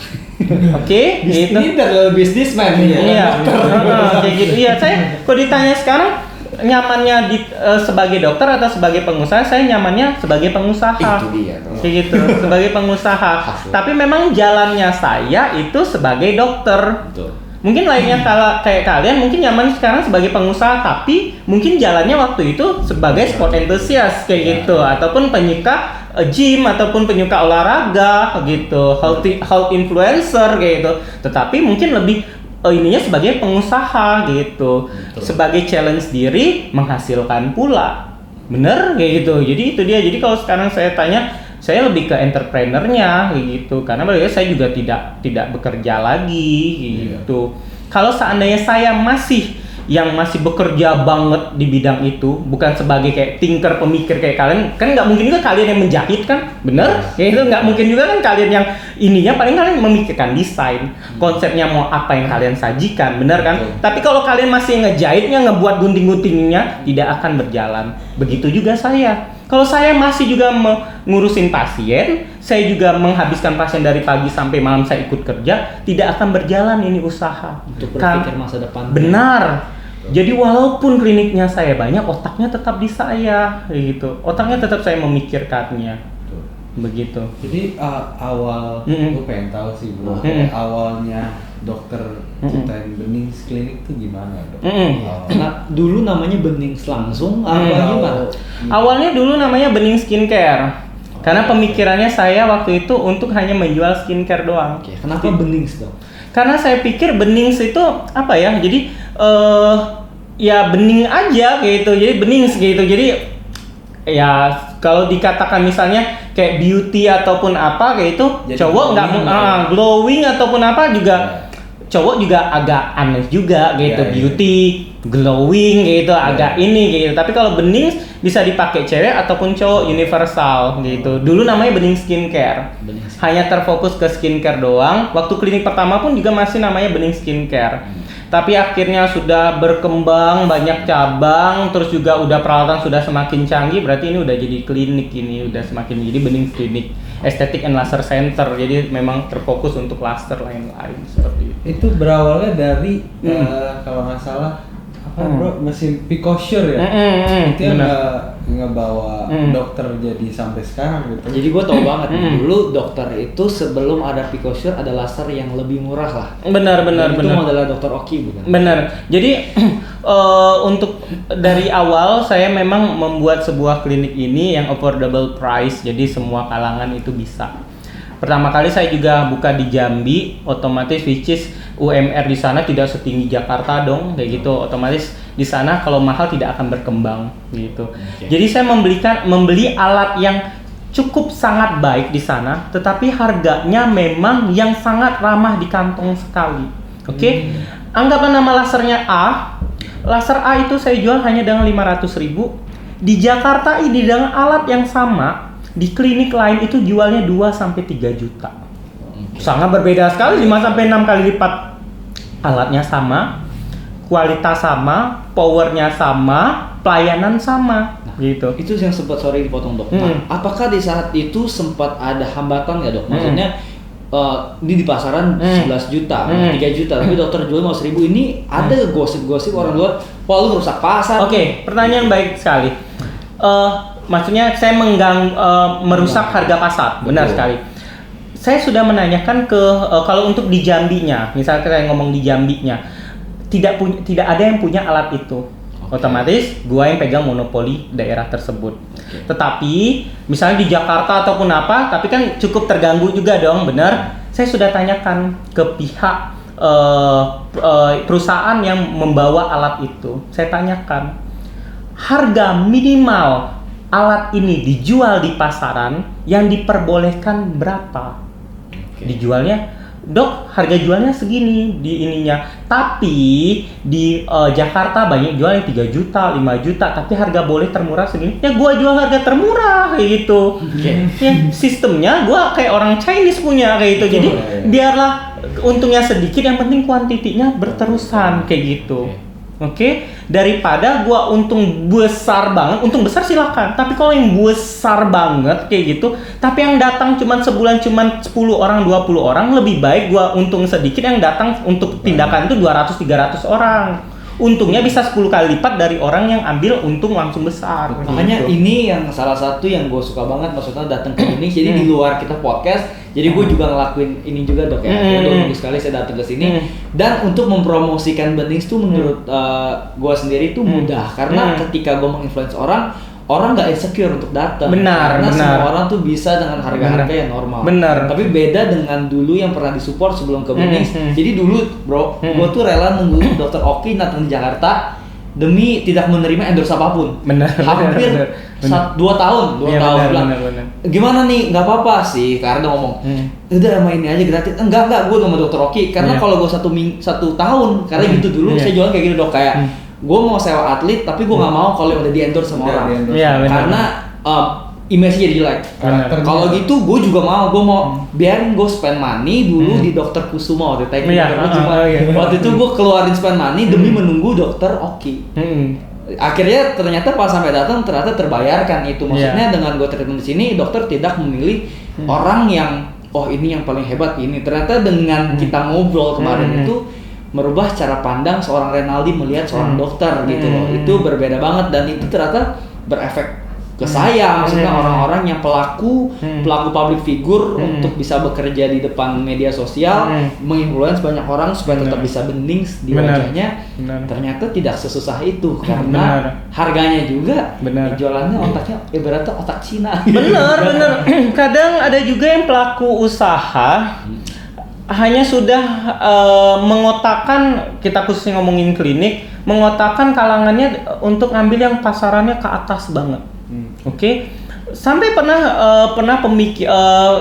Oke, gitu. Ini adalah bisnisman ya. Iya, kayak gitu. Iya, saya kalau ditanya sekarang nyamannya sebagai dokter atau sebagai pengusaha, saya nyamannya sebagai pengusaha. Itu dia. Kayak gitu, sebagai pengusaha. Tapi memang jalannya saya itu sebagai dokter. Betul. Mungkin lainnya kalau kayak kalian mungkin nyaman sekarang sebagai pengusaha, tapi mungkin jalannya waktu itu sebagai sport enthusiast kayak gitu, ataupun penyuka gym, ataupun penyuka olahraga gitu, health influencer kayak gitu. Tetapi mungkin lebih ininya sebagai pengusaha gitu. Betul. Sebagai challenge diri, menghasilkan pula. Bener kayak gitu. Jadi itu dia. Jadi kalau sekarang saya tanya, saya lebih ke entrepreneurnya gitu. Karena saya juga tidak bekerja lagi gitu. Kalau seandainya saya masih bekerja banget di bidang itu, bukan sebagai kayak thinker, pemikir kayak kalian, kan nggak mungkin juga kalian yang menjahit kan, bener? Ya itu nggak mungkin juga kan kalian yang ininya, paling kalian memikirkan desain, konsepnya mau apa yang kalian sajikan, bener kan? Tapi kalau kalian masih ngejahitnya, ngebuat gunting-guntingnya, tidak akan berjalan. Begitu juga saya. Kalau saya masih juga ngurusin pasien, saya juga menghabiskan pasien dari pagi sampai malam saya ikut kerja, tidak akan berjalan ini usaha. Untuk berpikir masa depan. Benar. Jadi walaupun kliniknya saya banyak, otaknya tetap di saya, gitu. Otaknya tetap saya memikirkannya. Begitu. Jadi awal, gue pengen tahu sih bro, awalnya dokter ciptain Benings Klinik tuh gimana dok? Nah, dulu namanya Benings langsung apa gimana? Awalnya dulu namanya Bening Skincare. Karena pemikirannya saya waktu itu untuk hanya menjual skincare doang. Kenapa Benings dong? Karena saya pikir Benings itu apa ya? Jadi ya bening aja gitu. Jadi Benings gitu. Jadi ya kalau dikatakan misalnya kayak beauty ataupun apa kayak itu, jadi cowok nggak glowing ataupun apa juga, cowok juga agak aneh juga gitu. Beauty, glowing gitu, agak ini gitu. Tapi kalau bening bisa dipakai cewek ataupun cowok, universal gitu. Dulu namanya Bening Skincare. Hanya terfokus ke skincare doang. Waktu klinik pertama pun juga masih namanya Bening Skincare. Tapi akhirnya sudah berkembang, banyak cabang, terus juga udah peralatan sudah semakin canggih, berarti ini udah jadi klinik, ini udah semakin jadi Bening Klinik Aesthetic and Laser Center. Jadi memang terfokus untuk laser lain-lain seperti itu. Itu berawalnya dari kalau nggak salah bro, mesin Picosure ya? Itu yang ngebawa dokter jadi sampai sekarang gitu. Jadi gue tau banget dulu dokter itu sebelum ada Picosure ada laser yang lebih murah lah. Benar. Itu modelnya Dr. Oki bukan? Benar. Jadi untuk dari awal saya memang membuat sebuah klinik ini yang affordable price, jadi semua kalangan itu bisa. Pertama kali saya juga buka di Jambi, otomatis which is UMR di sana tidak setinggi Jakarta dong, kayak gitu. Otomatis di sana, kalau mahal tidak akan berkembang gitu. Oke. Jadi saya membeli alat yang cukup sangat baik di sana, tetapi harganya memang yang sangat ramah di kantong sekali. Oke? Anggaplah nama lasernya A. Laser A itu saya jual hanya dengan 500.000. Di Jakarta ini dengan alat yang sama, di klinik lain itu jualnya 2-3 juta. Sangat berbeda sekali, 5-6 kali lipat. Alatnya sama, kualitas sama, powernya sama, pelayanan sama, gitu. Itu yang sempat dipotong dok. Nah, apakah di saat itu sempat ada hambatan nggak dok? Maksudnya ini di pasaran 11 juta, 3 juta, tapi dokter jual 1.000. Ini ada gosip-gosip orang luar, wah lu rusak pasar. Oke, pertanyaan baik sekali. Maksudnya saya merusak harga pasar, benar sekali. Saya sudah menanyakan ke kalau untuk di Jambinya, misalnya saya ngomong di Jambinya, tidak ada yang punya alat itu. Otomatis gua yang pegang monopoli daerah tersebut. Tetapi misalnya di Jakarta ataupun apa, tapi kan cukup terganggu juga dong, benar? Saya sudah tanyakan ke pihak perusahaan yang membawa alat itu. Saya tanyakan harga minimal alat ini dijual di pasaran yang diperbolehkan berapa? Dijualnya, dok, harga jualnya segini di ininya. Tapi di Jakarta banyak jual yang 3 juta, 5 juta, tapi harga boleh termurah segini. Ya gua jual harga termurah kayak gitu. Ya, sistemnya gua kayak orang Chinese punya kayak gitu. Jadi biarlah untungnya sedikit, yang penting kuantitinya berterusan kayak gitu. Oke, daripada gua untung besar banget, untung besar silakan. Tapi kalau yang besar banget kayak gitu, tapi yang datang cuman sebulan cuman 10 orang, 20 orang, lebih baik gua untung sedikit yang datang untuk tindakan itu 200-300 orang. Untungnya bisa 10 kali lipat dari orang yang ambil untung langsung besar. Makanya gitu. ini yang salah satu yang gue suka banget, maksudnya datang ke sini. Jadi di luar kita podcast, jadi gue juga ngelakuin ini juga dok ya. 2 minggu sekali saya datang ke sini. Dan untuk mempromosikan Bendings tuh menurut gue sendiri tuh mudah, karena ketika gue menginfluence orang nggak insecure untuk datang. Karena semua orang tuh bisa dengan harga-harga yang normal. Tapi beda dengan dulu yang pernah disupport sebelum ke Bendings. Jadi dulu bro, gue tuh rela nunggu Dokter Oki datang di Jakarta demi tidak menerima endorse apapun. Hampir 2 tahun bilang, gimana nih, nggak apa-apa sih, karena dia ngomong udah sama ini aja gratis. Enggak, gue sama Dokter Oki, karena kalau gue 1 tahun, karena gitu dulu saya jualan kayak gitu dok, kayak gue mau sewa atlet, tapi gue nggak mau kalau udah di endorse sama orang, karena image-nya jadi jelek. Kalau gitu gue juga mau, biarin gue spend money dulu di Dokter Kusuma waktu itu. Waktu itu gue keluarin spend money demi menunggu Dokter Oki. Akhirnya ternyata pas sampai datang ternyata terbayarkan itu. Maksudnya dengan gue treatment di sini, dokter tidak memilih orang yang ini yang paling hebat ini. Ternyata dengan kita ngobrol kemarin itu merubah cara pandang seorang Renaldi melihat seorang dokter gitu loh. Itu berbeda banget, dan itu ternyata berefek ke saya, maksudnya orang-orang yang pelaku public figure untuk bisa bekerja di depan media sosial, menginfluence banyak orang supaya tetap bisa Bendings di wajahnya. Ternyata tidak sesusah itu, karena harganya juga jualannya otaknya ibaratnya otak Cina. Bener. Kadang ada juga yang pelaku usaha hanya sudah mengotakkan, kita khususnya ngomongin klinik, mengotakkan kalangannya untuk ngambil yang pasarannya ke atas banget. Oke. Sampai pernah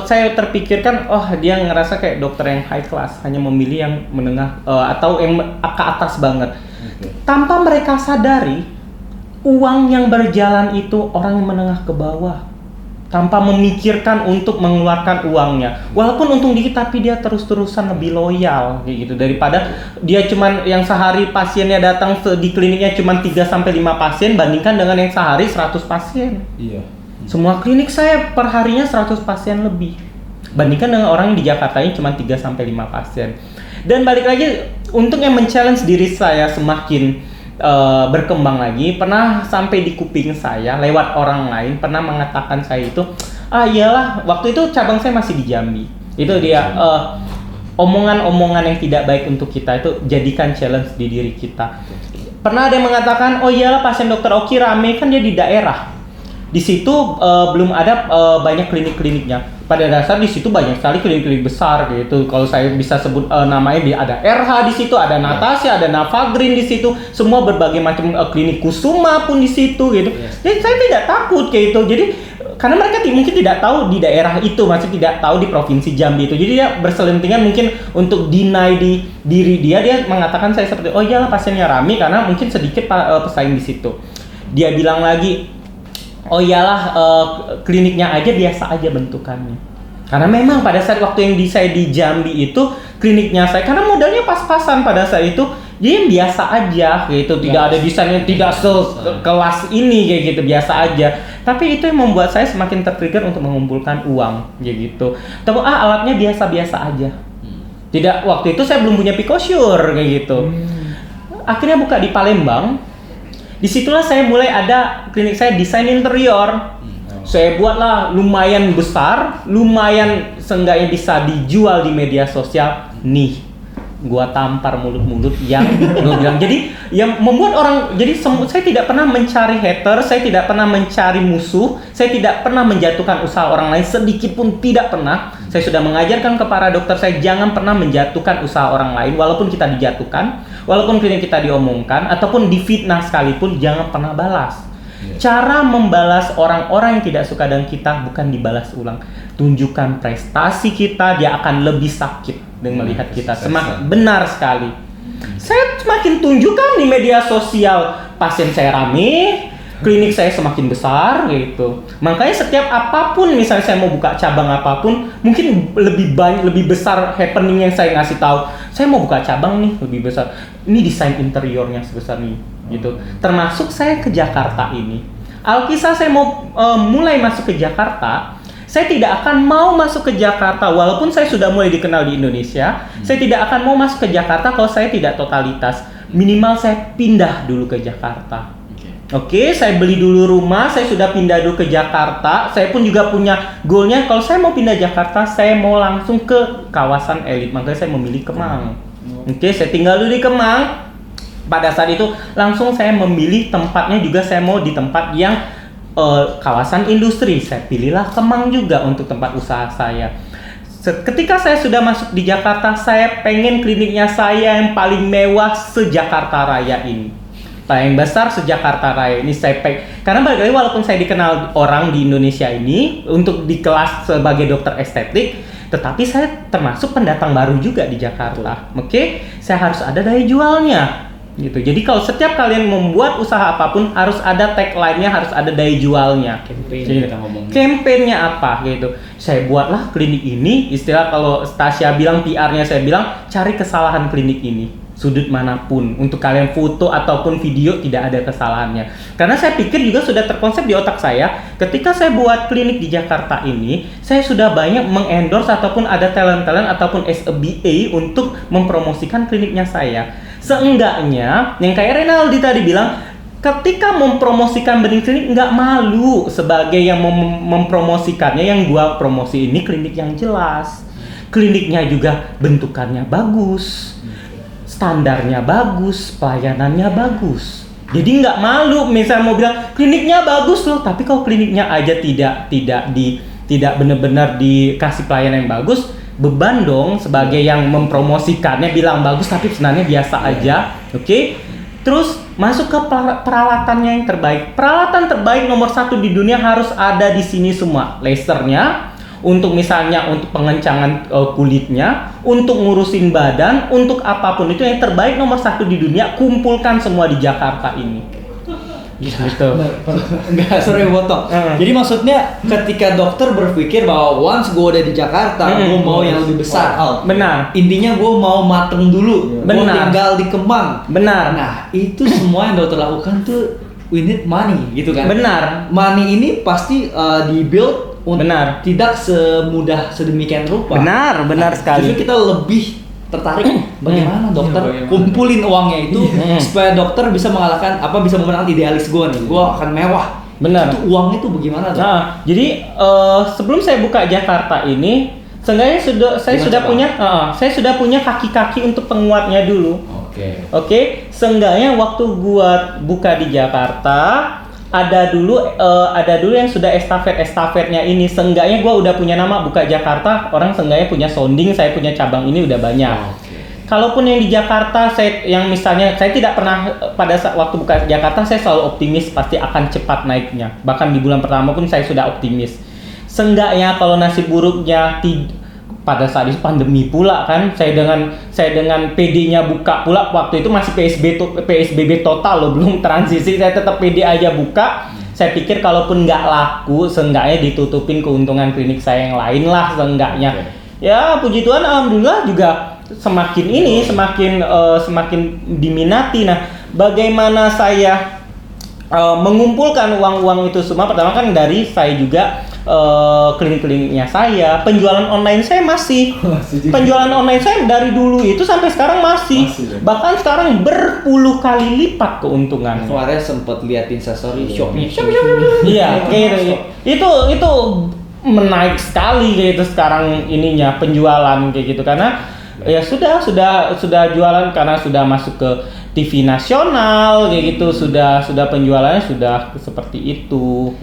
saya terpikirkan, dia ngerasa kayak dokter yang high class, hanya memilih yang menengah atau yang ke atas banget. Tanpa mereka sadari, uang yang berjalan itu orang yang menengah ke bawah. Tanpa memikirkan untuk mengeluarkan uangnya, walaupun untung dikit, tapi dia terus-terusan lebih loyal kayak gitu, daripada dia cuman yang sehari pasiennya datang di kliniknya cuman 3-5 pasien, bandingkan dengan yang sehari 100 pasien. Semua klinik saya perharinya 100 pasien lebih, bandingkan dengan orang yang di Jakarta ini cuma 3-5 pasien. Dan balik lagi, untuk yang men-challenge diri saya semakin berkembang lagi, pernah sampai di kuping saya lewat orang lain pernah mengatakan saya itu, iyalah, waktu itu cabang saya masih di Jambi, itu dia omongan-omongan yang tidak baik untuk kita itu jadikan challenge di diri kita. Pernah ada yang mengatakan, iyalah pasien Dokter Oki rame, kan dia di daerah, di situ belum ada banyak klinik-kliniknya. pada dasar di situ banyak sekali klinik-klinik besar gitu. Kalau saya bisa sebut namanya, ada RH di situ, ada Natasha, ada Navagrin di situ, semua berbagai macam klinik Kusuma pun di situ gitu. Jadi saya tidak takut kayak itu. Jadi karena mereka mungkin tidak tahu di daerah itu, masih tidak tahu di provinsi Jambi itu. Jadi dia berselentingan mungkin untuk deny di diri dia mengatakan saya seperti, oh iyalah pasiennya Rami karena mungkin sedikit pesaing di situ. Dia bilang lagi, oh iyalah kliniknya aja biasa aja bentukannya. Karena memang pada saat waktu yang saya di Jambi itu kliniknya saya, karena modalnya pas-pasan pada saat itu, dia biasa aja gitu, tidak ada desainnya, tidak sekelas ini kayak gitu, biasa aja. Tapi itu yang membuat saya semakin tertrigger untuk mengumpulkan uang kayak gitu. Tapi alatnya biasa-biasa aja. Tidak, waktu itu saya belum punya Picosure kayak gitu. Akhirnya buka di Palembang. Disitulah saya mulai ada klinik saya desain interior. Saya buatlah lumayan besar, lumayan seenggaknya bisa dijual di media sosial. Nih, gua tampar mulut-mulut yang gua bilang. Jadi yang membuat orang, jadi saya tidak pernah mencari hater, saya tidak pernah mencari musuh, saya tidak pernah menjatuhkan usaha orang lain sedikit pun, tidak pernah. Saya sudah mengajarkan kepada dokter saya jangan pernah menjatuhkan usaha orang lain, walaupun kita dijatuhkan, walaupun klinik kita diomongkan ataupun difitnah sekalipun, jangan pernah balas. Cara membalas orang-orang yang tidak suka dengan kita bukan dibalas ulang. Tunjukkan prestasi kita, dia akan lebih sakit dengan melihat kita. Semakin benar sekali. Saya semakin tunjukkan di media sosial, pasien saya rame, klinik saya semakin besar gitu. Makanya setiap apapun, misalnya saya mau buka cabang apapun, mungkin lebih banyak, lebih besar happening yang saya ngasih tahu. Saya mau buka cabang nih lebih besar. Ini desain interiornya sebesar nih gitu. Termasuk saya ke Jakarta ini. Alkisah saya mau mulai masuk ke Jakarta, saya tidak akan mau masuk ke Jakarta walaupun saya sudah mulai dikenal di Indonesia. Saya tidak akan mau masuk ke Jakarta kalau saya tidak totalitas. Minimal saya pindah dulu ke Jakarta. Oke, saya beli dulu rumah, saya sudah pindah dulu ke Jakarta. Saya pun juga punya goalnya, kalau saya mau pindah Jakarta, saya mau langsung ke kawasan elit. Makanya saya memilih Kemang. Oke, saya tinggal dulu di Kemang. Pada saat itu langsung saya memilih tempatnya juga, saya mau di tempat yang kawasan industri. Saya pilihlah Kemang juga untuk tempat usaha saya. Ketika saya sudah masuk di Jakarta, saya pengen kliniknya saya yang paling mewah se-Jakarta Raya ini. Paling besar se-Jakarta Raya ini saya karena balik lagi walaupun saya dikenal orang di Indonesia ini untuk di kelas sebagai dokter estetik, tetapi saya termasuk pendatang baru juga di Jakarta. Oke, saya harus ada daya jualnya. Gitu. Jadi kalau setiap kalian membuat usaha apapun harus ada tagline-nya, harus ada daya jualnya. Campaign-nya apa gitu. Saya buatlah klinik ini, istilah kalau Stasia bilang PR-nya, saya bilang cari kesalahan klinik ini. Sudut manapun, untuk kalian foto ataupun video tidak ada kesalahannya. Karena saya pikir juga sudah terkonsep di otak saya, ketika saya buat klinik di Jakarta ini, saya sudah banyak mengendorse ataupun ada talent-talent ataupun SBA untuk mempromosikan kliniknya saya. Seenggaknya, yang kayak Renaldi tadi bilang, ketika mempromosikan benih klinik nggak malu sebagai yang mempromosikannya. Yang gua promosi ini klinik yang jelas, kliniknya juga bentukannya bagus, standarnya bagus, pelayanannya bagus. Jadi nggak malu misalnya mau bilang kliniknya bagus loh, tapi kalau kliniknya aja tidak benar-benar dikasih pelayanan yang bagus, beban dong sebagai yang mempromosikannya bilang bagus tapi sebenarnya biasa aja. Oke. Terus masuk ke peralatannya yang terbaik. Peralatan terbaik nomor 1 di dunia harus ada di sini semua. Lasernya, untuk misalnya untuk pengencangan kulitnya, untuk ngurusin badan, untuk apapun itu yang terbaik nomor 1 di dunia, kumpulkan semua di Jakarta ini. Gitu. Enggak, sorry potong. Jadi maksudnya ketika dokter berpikir bahwa once gue udah di Jakarta, gue mau yang lebih besar. Benar. Intinya gue mau mateng dulu. Gue tinggal di Kemang. Benar. Nah, itu semua yang dokter lakukan tuh we need money gitu kan. Benar. Money ini pasti di-build benar. Tidak semudah sedemikian rupa. Benar sekali. Justru kita lebih tertarik bagaimana dokter kumpulin uangnya itu supaya dokter bisa mengalahkan bisa memenangkan idealis gue nih. Gue akan mewah. Benar. Itu uang itu bagaimana dok? Nah, jadi sebelum saya buka Jakarta ini, seenggaknya saya sudah punya kaki-kaki untuk penguatnya dulu. Oke. Seenggaknya waktu gua buka di Jakarta, ada dulu yang sudah estafetnya ini. Seenggaknya gue udah punya nama buka Jakarta, orang seenggaknya punya sounding, saya punya cabang ini udah banyak. Kalaupun yang di Jakarta, yang misalnya saya tidak pernah pada saat waktu buka Jakarta, saya selalu optimis pasti akan cepat naiknya. Bahkan di bulan pertama pun saya sudah optimis. Seenggaknya kalau nasib buruknya pada saat itu pandemi pula kan, saya dengan PD-nya buka pula, waktu itu masih PSBB total loh, belum transisi, saya tetap PD aja buka. Saya pikir kalaupun nggak laku, seenggaknya ditutupin keuntungan klinik saya yang lain lah seenggaknya. Ya puji Tuhan, alhamdulillah juga semakin diminati. Nah, bagaimana saya mengumpulkan uang itu semua? Pertama kan dari saya juga klinik-kliniknya saya, penjualan online saya masih penjualan online saya dari dulu itu sampai sekarang masih bahkan sekarang berpuluh kali lipat keuntungannya. Kemarin sempat lihat instastory shopnya. Iya, kayak itu menaik sekali kayak itu sekarang ininya penjualan kayak gitu, karena ya sudah jualan karena sudah masuk ke TV nasional kayak gitu, sudah penjualannya sudah seperti itu.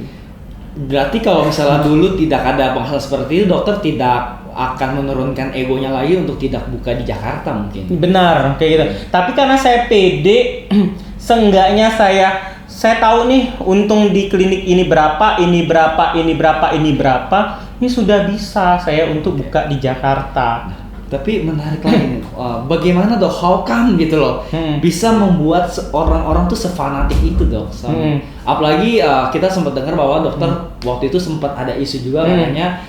Berarti kalau misalnya dulu tidak ada penghasilan seperti itu, dokter tidak akan menurunkan egonya lagi untuk tidak buka di Jakarta mungkin. Benar kayak gitu. Tapi karena saya pede, seenggaknya saya tahu nih untung di klinik ini berapa, ini sudah bisa saya untuk buka di Jakarta. Tapi menarik lagi nih, bagaimana dok, how come gitu loh bisa membuat orang-orang tuh sefanatik itu dok. Apalagi kita sempat dengar bahwa dokter waktu itu sempat ada isu juga katanya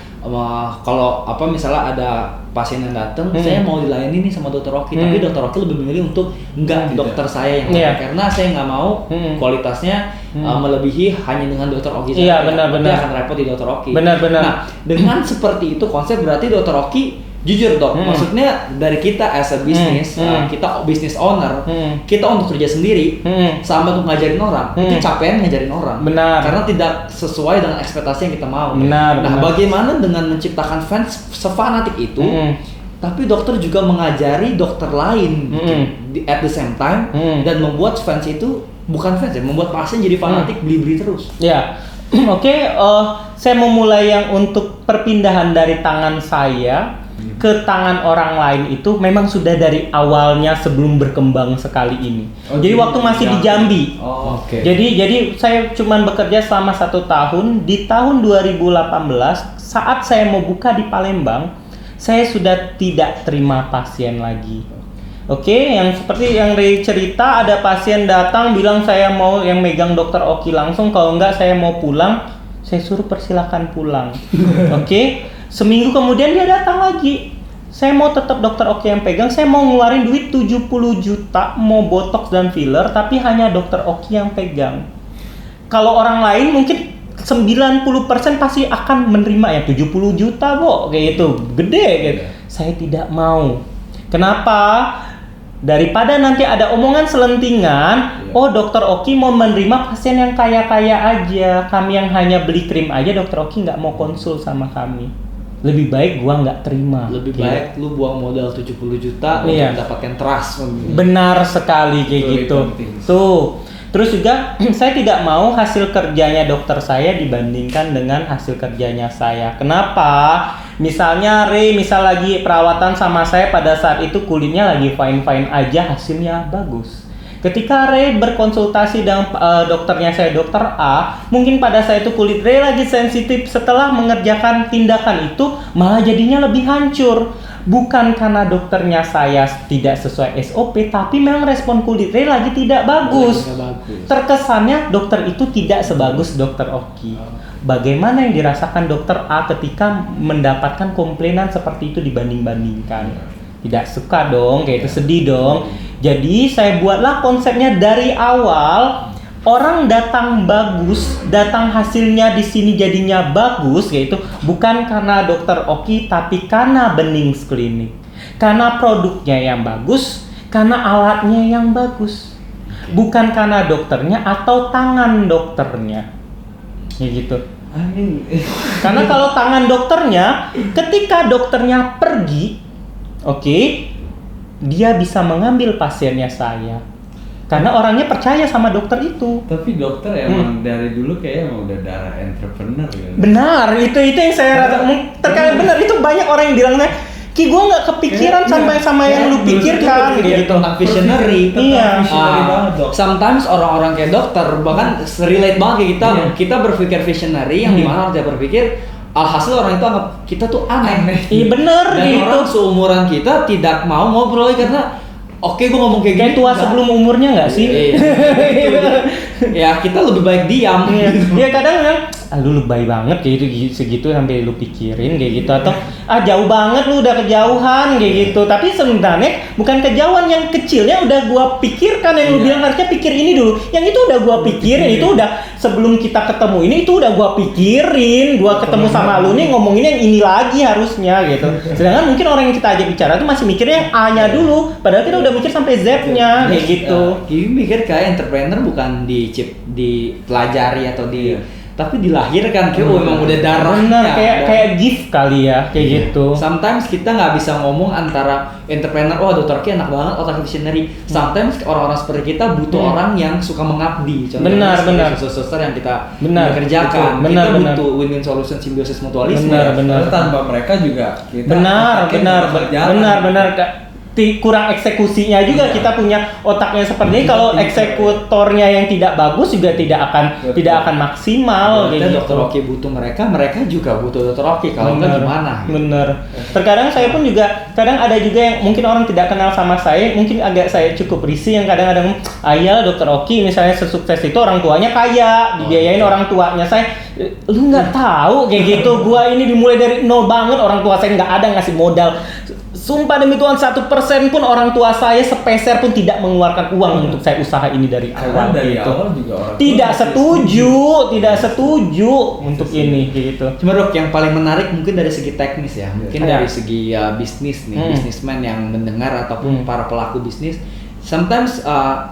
kalau misalnya ada pasien yang datang, saya mau dilayani nih sama dokter Oki, tapi dokter Oki lebih memilih untuk enggak dokter saya yang karena saya nggak mau kualitasnya melebihi hanya dengan dokter Oki saja. Iya benar. Dia akan repot di dokter Oki. Benar. Nah dengan seperti itu konsep, berarti dokter Oki jujur dok, maksudnya dari kita as a business, kita business owner, kita untuk kerja sendiri, sama untuk ngajarin orang, itu capean ngajarin orang. Benar. Karena tidak sesuai dengan ekspektasi yang kita mau. Benar. Bagaimana dengan menciptakan fans sefanatik itu, tapi dokter juga mengajari dokter lain at the same time, dan membuat fans itu bukan fans ya, membuat pasien jadi fanatik beli terus. Ya. Oke, saya memulai yang untuk perpindahan dari tangan saya ke tangan orang lain itu memang sudah dari awalnya sebelum berkembang sekali ini. Jadi waktu masih di Jambi. Jadi saya cuman bekerja selama 1 tahun. Di tahun 2018 saat saya mau buka di Palembang, saya sudah tidak terima pasien lagi. Yang seperti yang Ray cerita, ada pasien datang bilang saya mau yang megang dokter Oki langsung, kalau enggak saya mau pulang. Saya suruh persilakan pulang. Seminggu kemudian dia datang lagi. Saya mau tetap dokter Oki yang pegang, saya mau ngeluarin duit 70 juta, mau botox dan filler, tapi hanya dokter Oki yang pegang. Kalau orang lain mungkin 90% pasti akan menerima ya 70 juta kok, kayak itu, gede gitu. Saya tidak mau. Kenapa? Daripada nanti ada omongan selentingan, dokter Oki mau menerima pasien yang kaya-kaya aja, kami yang hanya beli krim aja, dokter Oki nggak mau konsul sama kami. Lebih baik gua nggak terima. Lebih baik lu buang modal 70 juta untuk mendapatkan trust. Benar sekali kayak gitu. Tuh. Terus juga saya tidak mau hasil kerjanya dokter saya dibandingkan dengan hasil kerjanya saya. Kenapa? Misalnya misal lagi perawatan sama saya pada saat itu kulitnya lagi fine-fine aja, hasilnya bagus. Ketika Ray berkonsultasi dengan dokternya saya, dokter A, mungkin pada saat itu kulit Ray lagi sensitif, setelah mengerjakan tindakan itu malah jadinya lebih hancur. Bukan karena dokternya saya tidak sesuai SOP, tapi memang respon kulit Ray lagi tidak bagus. Terkesannya dokter itu tidak sebagus dokter Oki. Bagaimana yang dirasakan dokter A ketika mendapatkan komplainan seperti itu dibanding-bandingkan? Tidak suka dong, kayak itu sedih dong. Jadi saya buatlah konsepnya dari awal. Orang datang bagus, datang hasilnya di sini jadinya bagus, yaitu bukan karena dokter Oki, tapi karena Benings Klinik, karena produknya yang bagus, karena alatnya yang bagus, bukan karena dokternya atau tangan dokternya, ya gitu. Karena kalau tangan dokternya, ketika dokternya pergi, dia bisa mengambil pasiennya saya. Karena orangnya percaya sama dokter itu. Tapi dokter emang dari dulu kayaknya emang udah darah entrepreneur ya. Benar, itu yang saya rasa terkadang benar, itu banyak orang yang bilang Ki, gue nggak kepikiran sampai sama yang lu pikirkan gitu. Tentang visionary. Iya. Sometimes orang-orang kayak dokter bahkan relate banget kayak kita berpikir visionary yang dimana orang dia berpikir alhasil orang itu anggap kita tuh aneh. Iya bener dan gitu. Orang seumuran kita tidak mau ngobrol karena gue ngomong kayak tua sebelum umurnya nggak sih? Ya kita lebih baik diam. Iya kadang lu lebay banget kayak gitu segitu sampai lu pikirin kayak gitu atau jauh banget lu udah kejauhan kayak gitu. Tapi sebenarnya bukan kejauhan, yang kecilnya udah gua pikirkan, yang lu bilang harusnya pikir ini dulu. Yang itu udah gua pikirin, itu udah sebelum kita ketemu ini itu udah gua pikirin. Gua ketemu sama lu nih ngomongin yang ini lagi harusnya gitu. Sedangkan mungkin orang yang kita ajak bicara tuh masih mikirnya yang A-nya dulu, padahal kita udah mikir sampai Z-nya kayak gitu. Kita mikir kayak entrepreneur bukan dipelajari atau tapi dilahirkan kayak emang udah darahnya. Bener, kayak gift kali ya kayak gitu. Sometimes kita nggak bisa ngomong antara entrepreneur, dokter Ki enak banget otak visionary. Sometimes orang-orang seperti kita butuh orang yang suka mengabdi. Benar. Suster yang kita kerjakan. Kita butuh win-win solution, simbiosis mutualisme. Benar. Tanpa mereka juga kita benar. Kurang eksekusinya juga. Kita punya otaknya seperti ini, kalau eksekutornya yang tidak bagus juga tidak akan maksimal. Kita dokter Oki butuh mereka juga butuh dokter Oki. Kalau enggak gimana? Bener. Terkadang saya pun juga, kadang ada juga yang mungkin orang tidak kenal sama saya, mungkin agak saya cukup risih yang kadang-kadang ayah dokter Oki misalnya sesukses itu orang tuanya kaya, dibiayain orang tuanya. Saya, lu nggak tahu kayak gitu. Gua ini dimulai dari nol banget, orang tua saya nggak ada ngasih modal. Sumpah demi Tuhan 1% pun orang tua saya sepeser pun tidak mengeluarkan uang untuk saya usaha ini dari awal. Dari gitu. awal juga orang tidak setuju untuk ini gitu. Cuma Dok, yang paling menarik mungkin dari segi teknis ya, mungkin dari segi bisnis nih, bisnismen yang mendengar ataupun para pelaku bisnis. Sometimes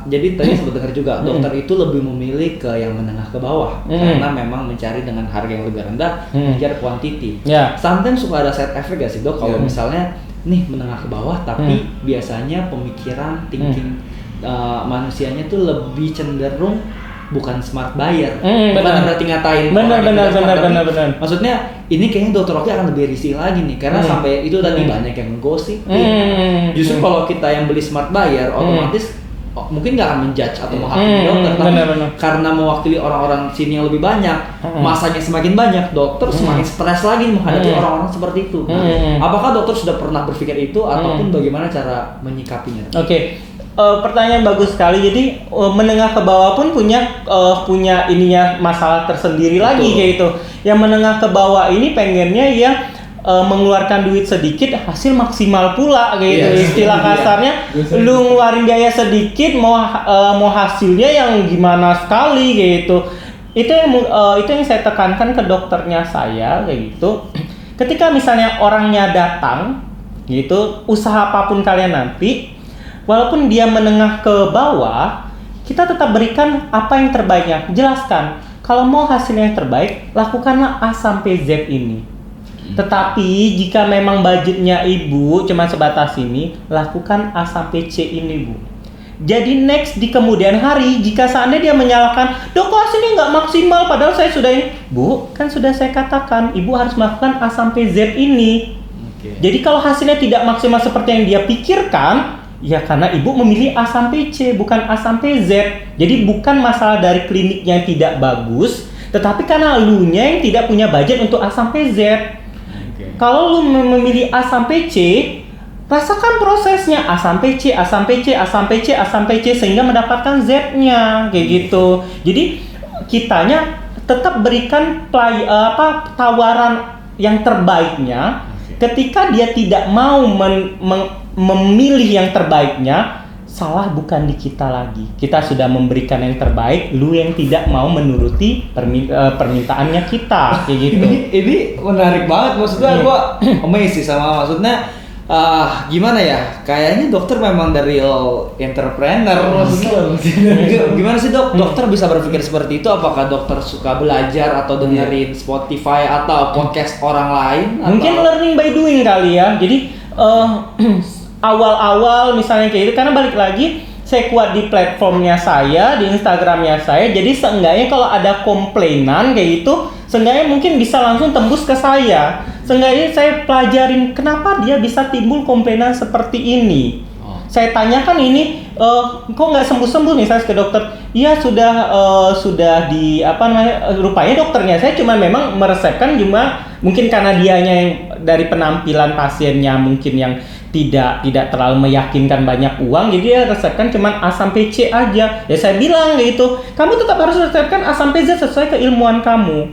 jadi tadi sempat dengar juga dokter itu lebih memilih ke yang menengah ke bawah karena memang mencari dengan harga yang lebih rendah, mengejar quantity. Sometimes suka ada side effect gak sih Dok kalau misalnya nih menengah ke bawah tapi biasanya pemikiran thinking manusianya tuh lebih cenderung bukan smart buyer. Bukan berarti ngatain benar. Maksudnya ini kayaknya dokter Oki akan lebih risih lagi nih karena sampai itu tadi banyak yang ngegosip. Justru kalau kita yang beli smart buyer otomatis mungkin nggak akan menjudge atau menghakimi dokter, tapi karena mewakili orang-orang sini yang lebih banyak, masanya semakin banyak, dokter semakin stres lagi menghadapi orang-orang seperti itu. Apakah dokter sudah pernah berpikir itu ataupun bagaimana cara menyikapinya? Oke. Pertanyaan bagus sekali. Jadi menengah ke bawah pun punya ininya masalah tersendiri lagi kayak gitu. Yang menengah ke bawah ini pengennya ya mengeluarkan duit sedikit, hasil maksimal pula gitu. Istilah kasarnya, lu ngeluarin biaya sedikit mau hasilnya yang gimana sekali gitu. Itu yang saya tekankan ke dokternya saya kayak gitu. Ketika misalnya orangnya datang gitu, usaha apapun kalian nanti, walaupun dia menengah ke bawah, kita tetap berikan apa yang terbaiknya. Jelaskan, kalau mau hasilnya yang terbaik, lakukanlah A sampai Z ini. Tetapi jika memang budgetnya ibu cuma sebatas ini, lakukan A sampai C ini bu. Jadi next di kemudian hari, jika seandainya dia menyalahkan, dok kok hasilnya nggak maksimal padahal saya sudah ini, bu kan sudah saya katakan ibu harus melakukan A sampai Z ini. Jadi kalau hasilnya tidak maksimal seperti yang dia pikirkan, ya karena ibu memilih A sampai C bukan A sampai Z. Jadi bukan masalah dari klinik yang tidak bagus, tetapi karena elunya yang tidak punya budget untuk A sampai Z. Kalau lu memilih A sampai C, rasakan prosesnya A sampai C, A sampai C, A sampai C, A sampai C sehingga mendapatkan Z-nya kayak gitu. Jadi kitanya tetap berikan tawaran yang terbaiknya. Ketika dia tidak mau memilih yang terbaiknya, salah bukan di kita lagi. Kita sudah memberikan yang terbaik, lu yang tidak mau menuruti permintaannya kita kayak gitu. Ini menarik banget, maksudnya gua amazed sih sama maksudnya gimana ya? Kayaknya dokter memang dari real entrepreneur. Gimana sih Dok? Dokter bisa berpikir seperti itu? Apakah dokter suka belajar atau dengerin Spotify atau podcast orang lain? Mungkin learning by doing kali ya. Jadi awal-awal misalnya kayak gitu, karena balik lagi saya kuat di platformnya saya, di Instagramnya saya. Jadi seenggaknya kalau ada komplainan kayak gitu, seenggaknya mungkin bisa langsung tembus ke saya. Seenggaknya saya pelajarin kenapa dia bisa timbul komplainan seperti ini. Saya tanyakan ini, kok nggak sembuh-sembuh nih, saya ke dokter. Iya sudah di rupanya dokternya saya cuma memang meresepkan, cuma mungkin karena dianya yang dari penampilan pasiennya mungkin yang tidak terlalu meyakinkan banyak uang, jadi dia resepkan cuma A sampai C aja. Ya saya bilang gitu, kamu tetap harus resepkan A sampai Z sesuai keilmuan kamu.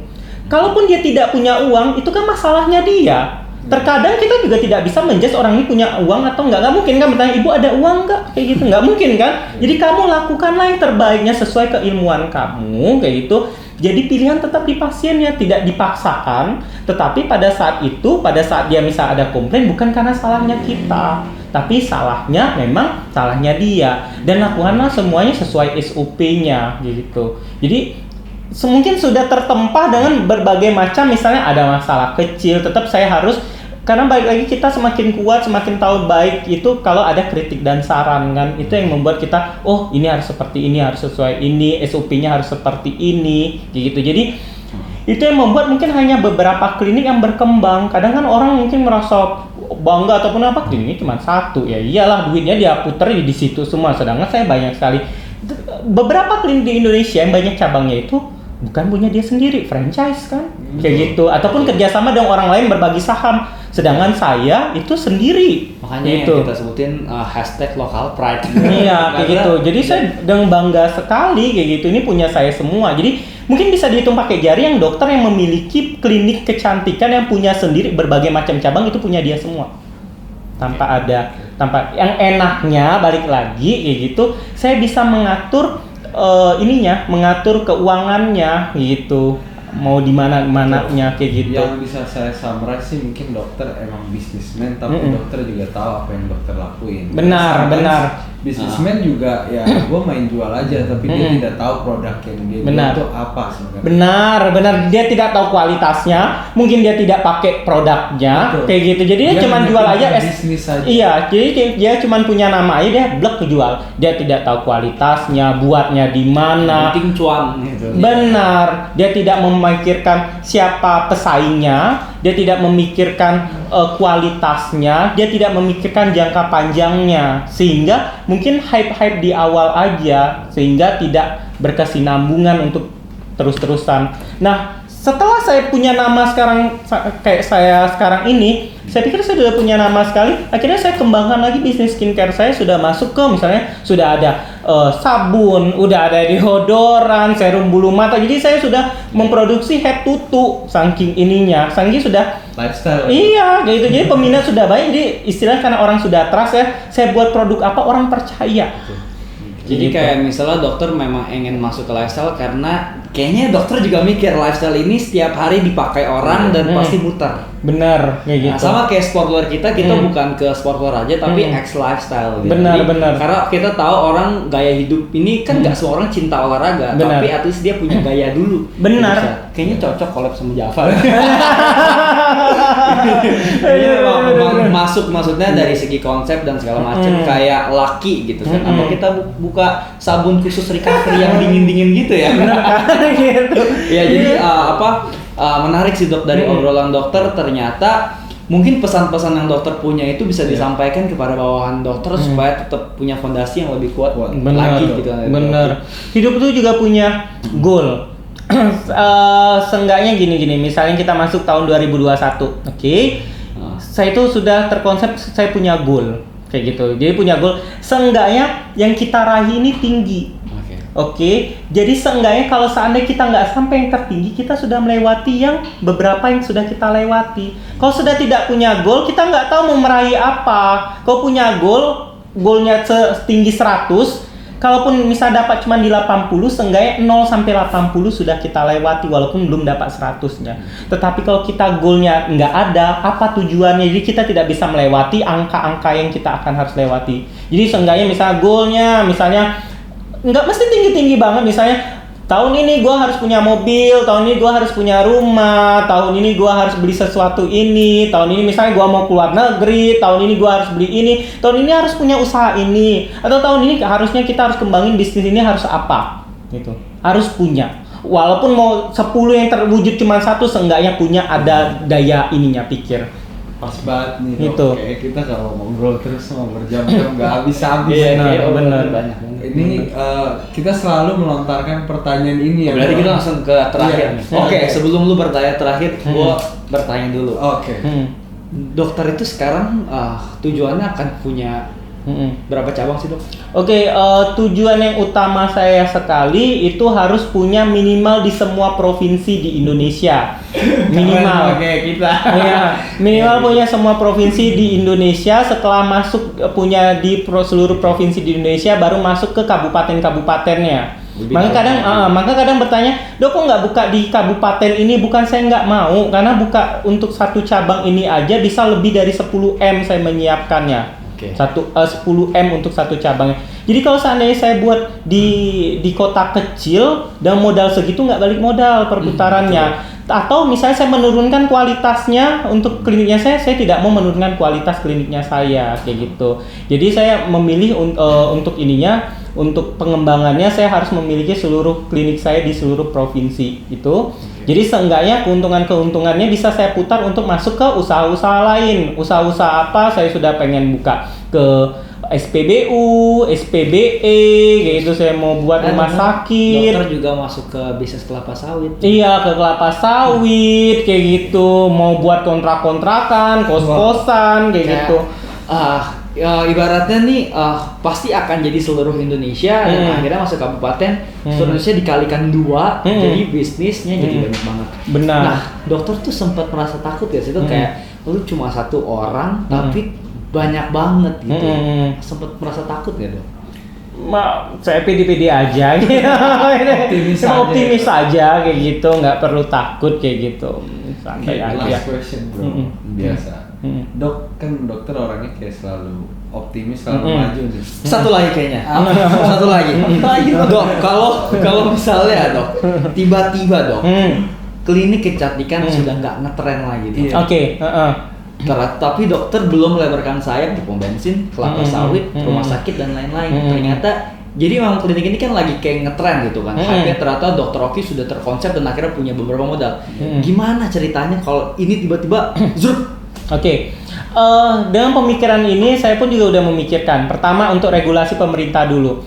Kalaupun dia tidak punya uang, itu kan masalahnya dia. Terkadang kita juga tidak bisa menjudge orang ini punya uang atau enggak. Nggak mungkin kan bertanya, ibu ada uang nggak? Kayak gitu, nggak mungkin kan? Jadi kamu lakukanlah yang terbaiknya sesuai keilmuan kamu, kayak gitu. Jadi pilihan tetap di pasiennya, tidak dipaksakan. Tetapi pada saat dia misal ada komplain, bukan karena salahnya kita, tapi memang salahnya dia. Dan lakukanlah semuanya sesuai SOP-nya, gitu. Jadi mungkin sudah tertempa dengan berbagai macam, misalnya ada masalah kecil, tetap saya harus, karena balik lagi kita semakin kuat, semakin tahu baik itu kalau ada kritik dan saran kan, itu yang membuat kita, oh ini harus seperti ini, harus sesuai ini, SOP-nya harus seperti ini, gitu. Jadi itu yang membuat mungkin hanya beberapa klinik yang berkembang. Kadang kan orang mungkin merasa bangga ataupun apa, kliniknya cuma satu, ya iyalah duitnya dia puter di situ semua, sedangkan saya banyak sekali. Beberapa klinik di Indonesia yang banyak cabangnya itu bukan punya dia sendiri, franchise kan, kayak gitu, ataupun kerjasama dengan orang lain berbagi saham, sedangkan saya itu sendiri. Makanya gitu. yang kita sebutin #local pride. Iya, kayak gitu. Jadi saya dengan bangga sekali kayak gitu, ini punya saya semua. Jadi mungkin bisa dihitung pakai jari yang dokter yang memiliki klinik kecantikan yang punya sendiri berbagai macam cabang, itu punya dia semua. Tanpa yang enaknya balik lagi kayak gitu, saya bisa mengatur mengatur keuangannya gitu, mau di mana-mananya kayak gitu. Yang bisa saya summarize sih, mungkin dokter emang bisnismen, tapi dokter juga tahu apa yang dokter lakuin. Benar. Bisnismen juga ya, gue main jual aja, tapi dia tidak tahu produk yang dia jual itu apa sebenarnya. Benar, dia tidak tahu kualitasnya, mungkin dia tidak pakai produknya. Betul. Kayak gitu. Jadi dia cuma jual aja bisnis aja. Iya, jadi dia cuma punya nama aja, dia blek jual. Dia tidak tahu kualitasnya, buatnya di mana. Penting cuan gitu. Benar, dia tidak memikirkan siapa pesaingnya, dia tidak memikirkan kualitasnya, dia tidak memikirkan jangka panjangnya, sehingga mungkin hype di awal aja, sehingga tidak berkesinambungan untuk terus-terusan. Nah, setelah saya punya nama sekarang kayak saya sekarang ini, saya pikir saya sudah punya nama sekali. Akhirnya saya kembangkan lagi bisnis skincare saya, sudah masuk ke misalnya sudah ada sabun, udah ada deodoran, serum bulu mata. Jadi saya sudah memproduksi head to toe, saking saking sudah lifestyle. Iya, gitu. Jadi peminat sudah banyak. Jadi istilahnya karena orang sudah trust ya, saya buat produk apa orang percaya. Jadi kayak misalnya dokter memang ingin masuk ke lifestyle karena kayaknya dokter juga mikir lifestyle ini setiap hari dipakai orang dan pasti muter. Benar, kayak gitu. Nah, sama kayak sportwear kita bukan ke sportwear aja tapi ex lifestyle gitu. Benar. Karena kita tahu orang gaya hidup ini kan nggak semua orang cinta olahraga, tapi at least dia punya gaya dulu. Benar. Kayaknya cocok collab sama Java. Ini memang masuk, maksudnya dari segi konsep dan segala macam kayak Lucky gitu kan. Apa kita buka sabun khusus recovery yang dingin-dingin gitu ya? Gitu. Ya jadi menarik sih dok, dari obrolan dokter ternyata mungkin pesan-pesan yang dokter punya itu bisa disampaikan kepada bawahan dokter supaya tetap punya fondasi yang lebih kuat lagi gitu. Bener. Hidup itu juga punya goal. Seenggaknya gini, misalnya kita masuk tahun 2021, oke? Saya itu sudah terkonsep, saya punya goal kayak gitu. Jadi punya goal, seenggaknya yang kita raih ini tinggi. Oke, jadi seenggaknya kalau seandainya kita nggak sampai yang tertinggi, kita sudah melewati yang beberapa yang sudah kita lewati. Kalau sudah tidak punya goal, kita nggak tahu mau meraih apa. Kalau punya goalnya setinggi 100, kalaupun misalnya dapat cuma di 80, seenggaknya 0 sampai 80 sudah kita lewati walaupun belum dapat 100-nya. Tetapi kalau kita goalnya nggak ada, apa tujuannya? Jadi kita tidak bisa melewati angka-angka yang kita akan harus lewati. Jadi seenggaknya misalnya goalnya, misalnya nggak mesti tinggi-tinggi banget, misalnya tahun ini gue harus punya mobil, tahun ini gue harus punya rumah, tahun ini gue harus beli sesuatu ini, tahun ini misalnya gue mau keluar negeri, tahun ini gue harus beli ini, tahun ini harus punya usaha ini, atau tahun ini harusnya kita harus kembangin bisnis ini harus apa gitu, harus punya. Walaupun mau 10 yang terwujud cuma 1, seenggaknya punya ada daya ininya pikir. Pas banget nih Gitu. Dok, kayak kita kalau ngobrol terus mau berjam-jam nggak habis-habis. Iya, benar. banyak. Ini kita selalu melontarkan pertanyaan ini ya. Berarti Bro. kita langsung ke terakhir Iya. nih. Oke, sebelum lu bertanya terakhir, gua bertanya dulu. Oke. Dokter itu sekarang tujuannya akan punya berapa cabang sih, Dok? Oke, tujuan yang utama saya sekali itu harus punya minimal di semua provinsi di Indonesia. Minimal. Kayak kita. Iya, minimal punya semua provinsi di Indonesia. Setelah masuk punya di seluruh provinsi di Indonesia, baru masuk ke kabupaten-kabupatennya. Maka kadang bertanya, Dok kok nggak buka di kabupaten ini? Bukan saya nggak mau, karena buka untuk satu cabang ini aja bisa lebih dari 10 M saya menyiapkannya. Oke. 10 M untuk satu cabang. Jadi kalau seandainya saya buat di kota kecil dan modal segitu nggak balik modal perputarannya. Atau misalnya saya menurunkan kualitasnya untuk kliniknya saya tidak mau menurunkan kualitas kliniknya saya kayak gitu. Jadi saya memilih untuk ininya, untuk pengembangannya saya harus memiliki seluruh klinik saya di seluruh provinsi itu. Jadi seenggaknya keuntungannya bisa saya putar untuk masuk ke usaha-usaha lain. Usaha-usaha apa saya sudah pengen buka ke SPBU, SPBE, kayak gitu saya mau buat Dan rumah sakit. Dokter juga masuk ke bisnis kelapa sawit. Iya, ke kelapa sawit kayak gitu, mau buat kontrak-kontrakan, kos-kosan kayak gitu. Ibaratnya nih pasti akan jadi seluruh Indonesia dan akhirnya masuk kabupaten seluruh Indonesia dikalikan 2 jadi bisnisnya jadi banyak banget. Benar. Nah, dokter tuh sempat merasa takut ya sih, itu kayak lu cuma 1 orang tapi banyak banget gitu. Sempat merasa takut ya, Dok? Saya pede-pede aja gitu. Optimis aja kayak gitu, nggak perlu takut kayak gitu. Santai aja. Last question bro, biasa. Dok, kan dokter orangnya kayak selalu optimis, selalu maju nih. Satu lagi kayaknya. Satu lagi. Dok, kalau misalnya Dok, tiba-tiba Dok, klinik kecantikan sudah nggak ngetren lagi Dok. Oke, Tapi dokter belum melebarkan sayap di pom bensin, kelapa sawit, rumah sakit dan lain-lain. Ternyata jadi memang klinik ini kan lagi kayak ngetren gitu kan. Hype-nya ternyata Dokter Oki sudah terkonsep dan akhirnya punya beberapa modal. Gimana ceritanya kalau ini tiba-tiba zruk? Oke. Dengan pemikiran ini saya pun juga udah memikirkan. Pertama untuk regulasi pemerintah dulu.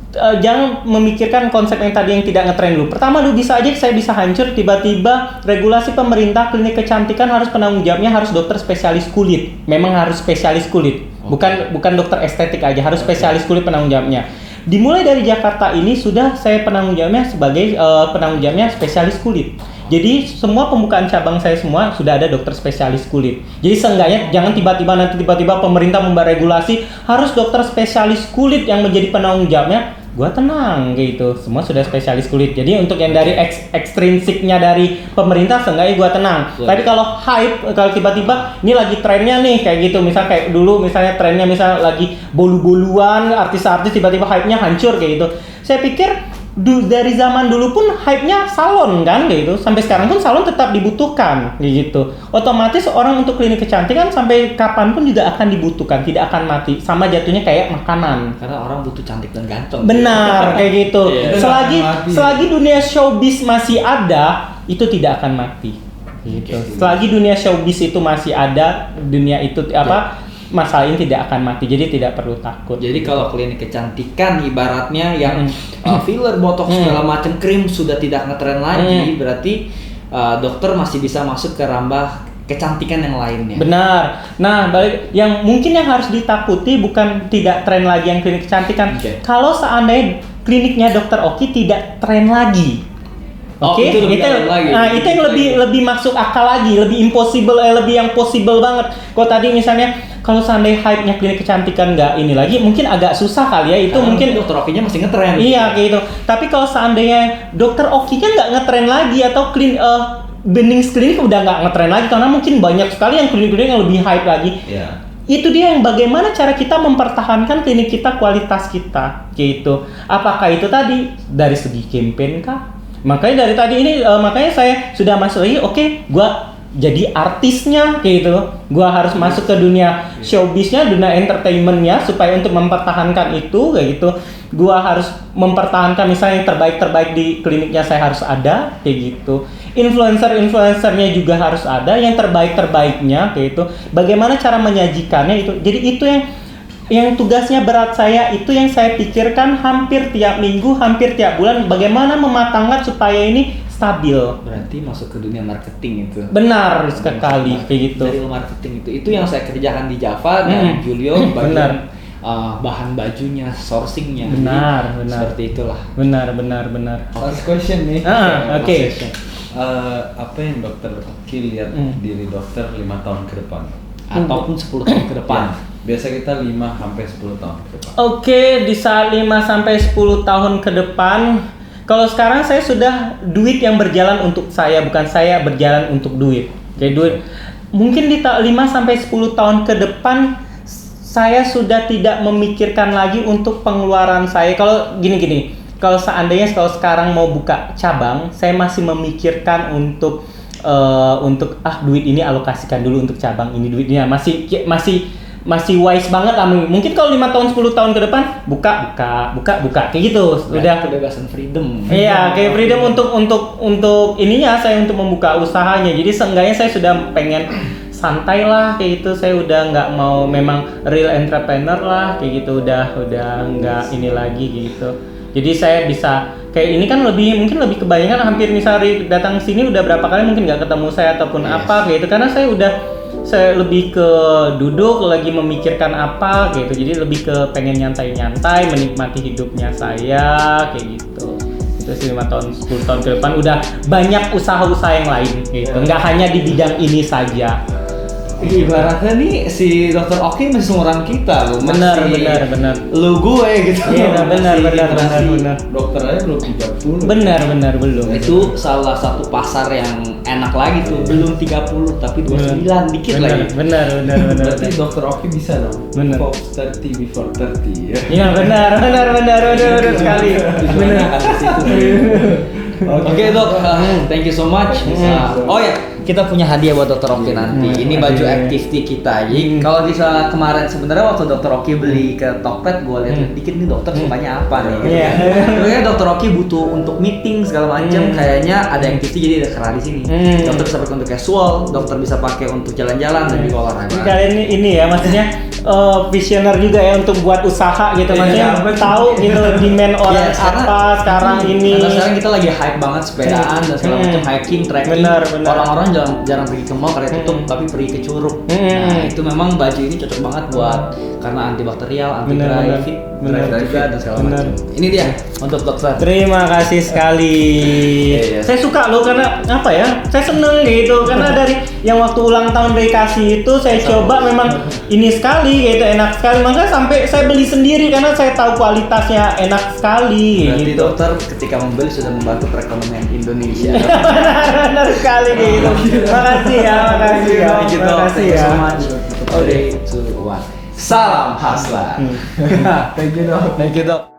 Jangan memikirkan konsep yang tadi yang tidak ngetren dulu. Pertama dulu bisa aja saya bisa hancur tiba-tiba regulasi pemerintah klinik kecantikan harus penanggung jawabnya harus dokter spesialis kulit. Memang harus spesialis kulit. Bukan dokter estetik aja, harus spesialis kulit penanggung jawabnya. Dimulai dari Jakarta ini sudah saya penanggung jawabnya sebagai penanggung jawabnya spesialis kulit. Jadi semua pembukaan cabang saya semua sudah ada dokter spesialis kulit. Jadi seenggaknya jangan tiba-tiba pemerintah membuat regulasi harus dokter spesialis kulit yang menjadi penanggung jawabnya. Gua tenang kayak gitu. Semua sudah spesialis kulit. Jadi untuk yang dari ekstrinsiknya dari pemerintah seenggaknya gua tenang. Tapi kalau hype, kalau tiba-tiba ini lagi trennya nih kayak gitu. Misal kayak dulu misalnya trennya misal lagi bolu-boluan, artis-artis tiba-tiba hype-nya hancur kayak gitu. Saya pikir dari zaman dulu pun hype-nya salon kan kayak gitu. Sampai sekarang pun salon tetap dibutuhkan kayak gitu. Otomatis orang untuk klinik kecantikan sampai kapanpun juga akan dibutuhkan, tidak akan mati. Sama jatuhnya kayak makanan. Karena orang butuh cantik dan ganteng. Benar kayak gitu. Yeah. Selagi dunia showbiz masih ada, itu tidak akan mati. Gitu. Selagi dunia showbiz itu masih ada, dunia itu masalah ini tidak akan mati, jadi tidak perlu takut. Jadi kalau klinik kecantikan ibaratnya yang filler, botox segala macam krim sudah tidak ngetren lagi, berarti dokter masih bisa masuk ke rambah kecantikan yang lainnya. Benar. Nah, yang mungkin yang harus ditakuti bukan tidak tren lagi yang klinik kecantikan. Kalau seandainya kliniknya Dokter Oki tidak tren lagi. Oke, itu yang lebih masuk akal lagi, lebih impossible, lebih yang possible banget. Kalau tadi misalnya kalau seandainya hype-nya klinik kecantikan nggak ini lagi, mungkin agak susah kali ya. Itu mungkin Dokter Oki-nya masih ngetren. Iya kayak gitu. Tapi kalau seandainya Dokter Oki-nya nggak ngetren lagi atau Bendings klinik udah nggak ngetren lagi karena mungkin banyak sekali yang klinik-klinik yang lebih hype lagi. itu dia yang bagaimana cara kita mempertahankan klinik kita, kualitas kita, gitu. Apakah itu tadi dari segi campaign kah? Makanya dari tadi ini, makanya saya sudah masuk lagi, oke, gua jadi artisnya, kayak gitu. Gua harus masuk ke dunia showbiznya, dunia entertainmentnya, supaya untuk mempertahankan itu, kayak gitu. Gua harus mempertahankan misalnya yang terbaik-terbaik di kliniknya saya harus ada, kayak gitu. Influencer-influencernya juga harus ada, yang terbaik-terbaiknya kayak itu. Bagaimana cara menyajikannya itu. Jadi itu yang tugasnya berat saya, itu yang saya pikirkan hampir tiap minggu, hampir tiap bulan, bagaimana mematangkan supaya ini stabil. Berarti masuk ke dunia marketing itu. Benar sekali kayak gitu. Dari marketing itu yang saya kerjakan di Java dan Julio bagian bahan bajunya, sourcingnya. Benar. Seperti itulah. Benar. Last question nih. Oke. Apa yang dokter Oki lihat diri dokter 5 tahun ke depan? Ataupun 10 tahun ke depan. Ya, biasa kita 5 sampai 10 tahun ke depan. Oke, di saat 5 sampai 10 tahun ke depan, kalau sekarang saya sudah duit yang berjalan untuk saya, bukan saya berjalan untuk duit. Oke, duit. Mungkin di 5 sampai 10 tahun ke depan saya sudah tidak memikirkan lagi untuk pengeluaran saya. Kalau gini. Kalau seandainya sekarang mau buka cabang, saya masih memikirkan untuk duit ini alokasikan dulu untuk cabang ini, duitnya masih wise banget lah. Mungkin kalau 5 tahun 10 tahun ke depan buka kayak gitu. Udah kebebasan freedom. Iya, kayak freedom untuk ininya saya untuk membuka usahanya. Jadi seenggaknya saya sudah pengen santai lah kayak gitu. Saya udah nggak mau memang real entrepreneur lah kayak gitu. Udah nggak ini lagi gitu. Jadi saya bisa kayak ini kan mungkin lebih kebanyakan, hampir misalnya datang sini udah berapa kali mungkin nggak ketemu saya ataupun apa gitu, karena saya lebih ke duduk lagi memikirkan apa gitu. Jadi lebih ke pengen nyantai menikmati hidupnya saya kayak gitu. Itu sih 5 tahun 10 tahun ke depan udah banyak usaha-usaha yang lain gitu. Nggak hanya di bidang ini saja. Ibaratnya nih si Dr. Oki masih seumuran kita loh. Benar. Lu gue gitu. Iya, benar. Dokter aja belum 30. Benar belum. Itu salah satu pasar yang enak lagi tuh, belum 30 tapi 29 dikit lagi. Benar. Berarti Dokter Oki bisa dong. Benar. Fox 30 before 30 ya. Iya, benar sekali. Benar. Oke, Dok, thank you so much. Oh ya, kita punya hadiah buat Dr. Oki nanti. Ini baju activity kita. Jadi kalau bisa kemarin sebenarnya waktu Dr. Oki beli ke Tokped, gue lihat dikit nih dokter sukanya apa nih. Iya. Kayaknya Dr. Oki butuh untuk meeting segala macam. Kayaknya ada activity jadi ada keran di sini. Dokter bisa pakai untuk casual, dokter bisa pakai untuk jalan-jalan dan juga olahraga. Kalian ini ya, maksudnya visioner juga ya untuk buat usaha gitu, maksudnya tahu gitu demand orang apa sekarang ini. Karena sekarang kita lagi hype banget sepedaan dan segala macam, hiking, trekking. Benar. Orang-orang jarang pergi ke mall karena tutup, tapi pergi ke Curug. Nah, itu memang baju ini cocok banget buat karena antibakterial, anti dry fit, juga dan segala macam. Ini dia untuk dokter. Terima kasih sekali. Saya suka loh karena apa ya? Saya seneng gitu karena dari yang waktu ulang tahun dikasih itu saya coba memang ini sekali gitu, enak sekali. Makanya sampai saya beli sendiri karena saya tahu kualitasnya enak sekali. Berarti gitu. dokter ketika membeli sudah membantu perekonomian Indonesia. benar sekali gitu. Makasih ya. Makasih ya. Oke, 2, 1. Salam Haslan. Thank you dok.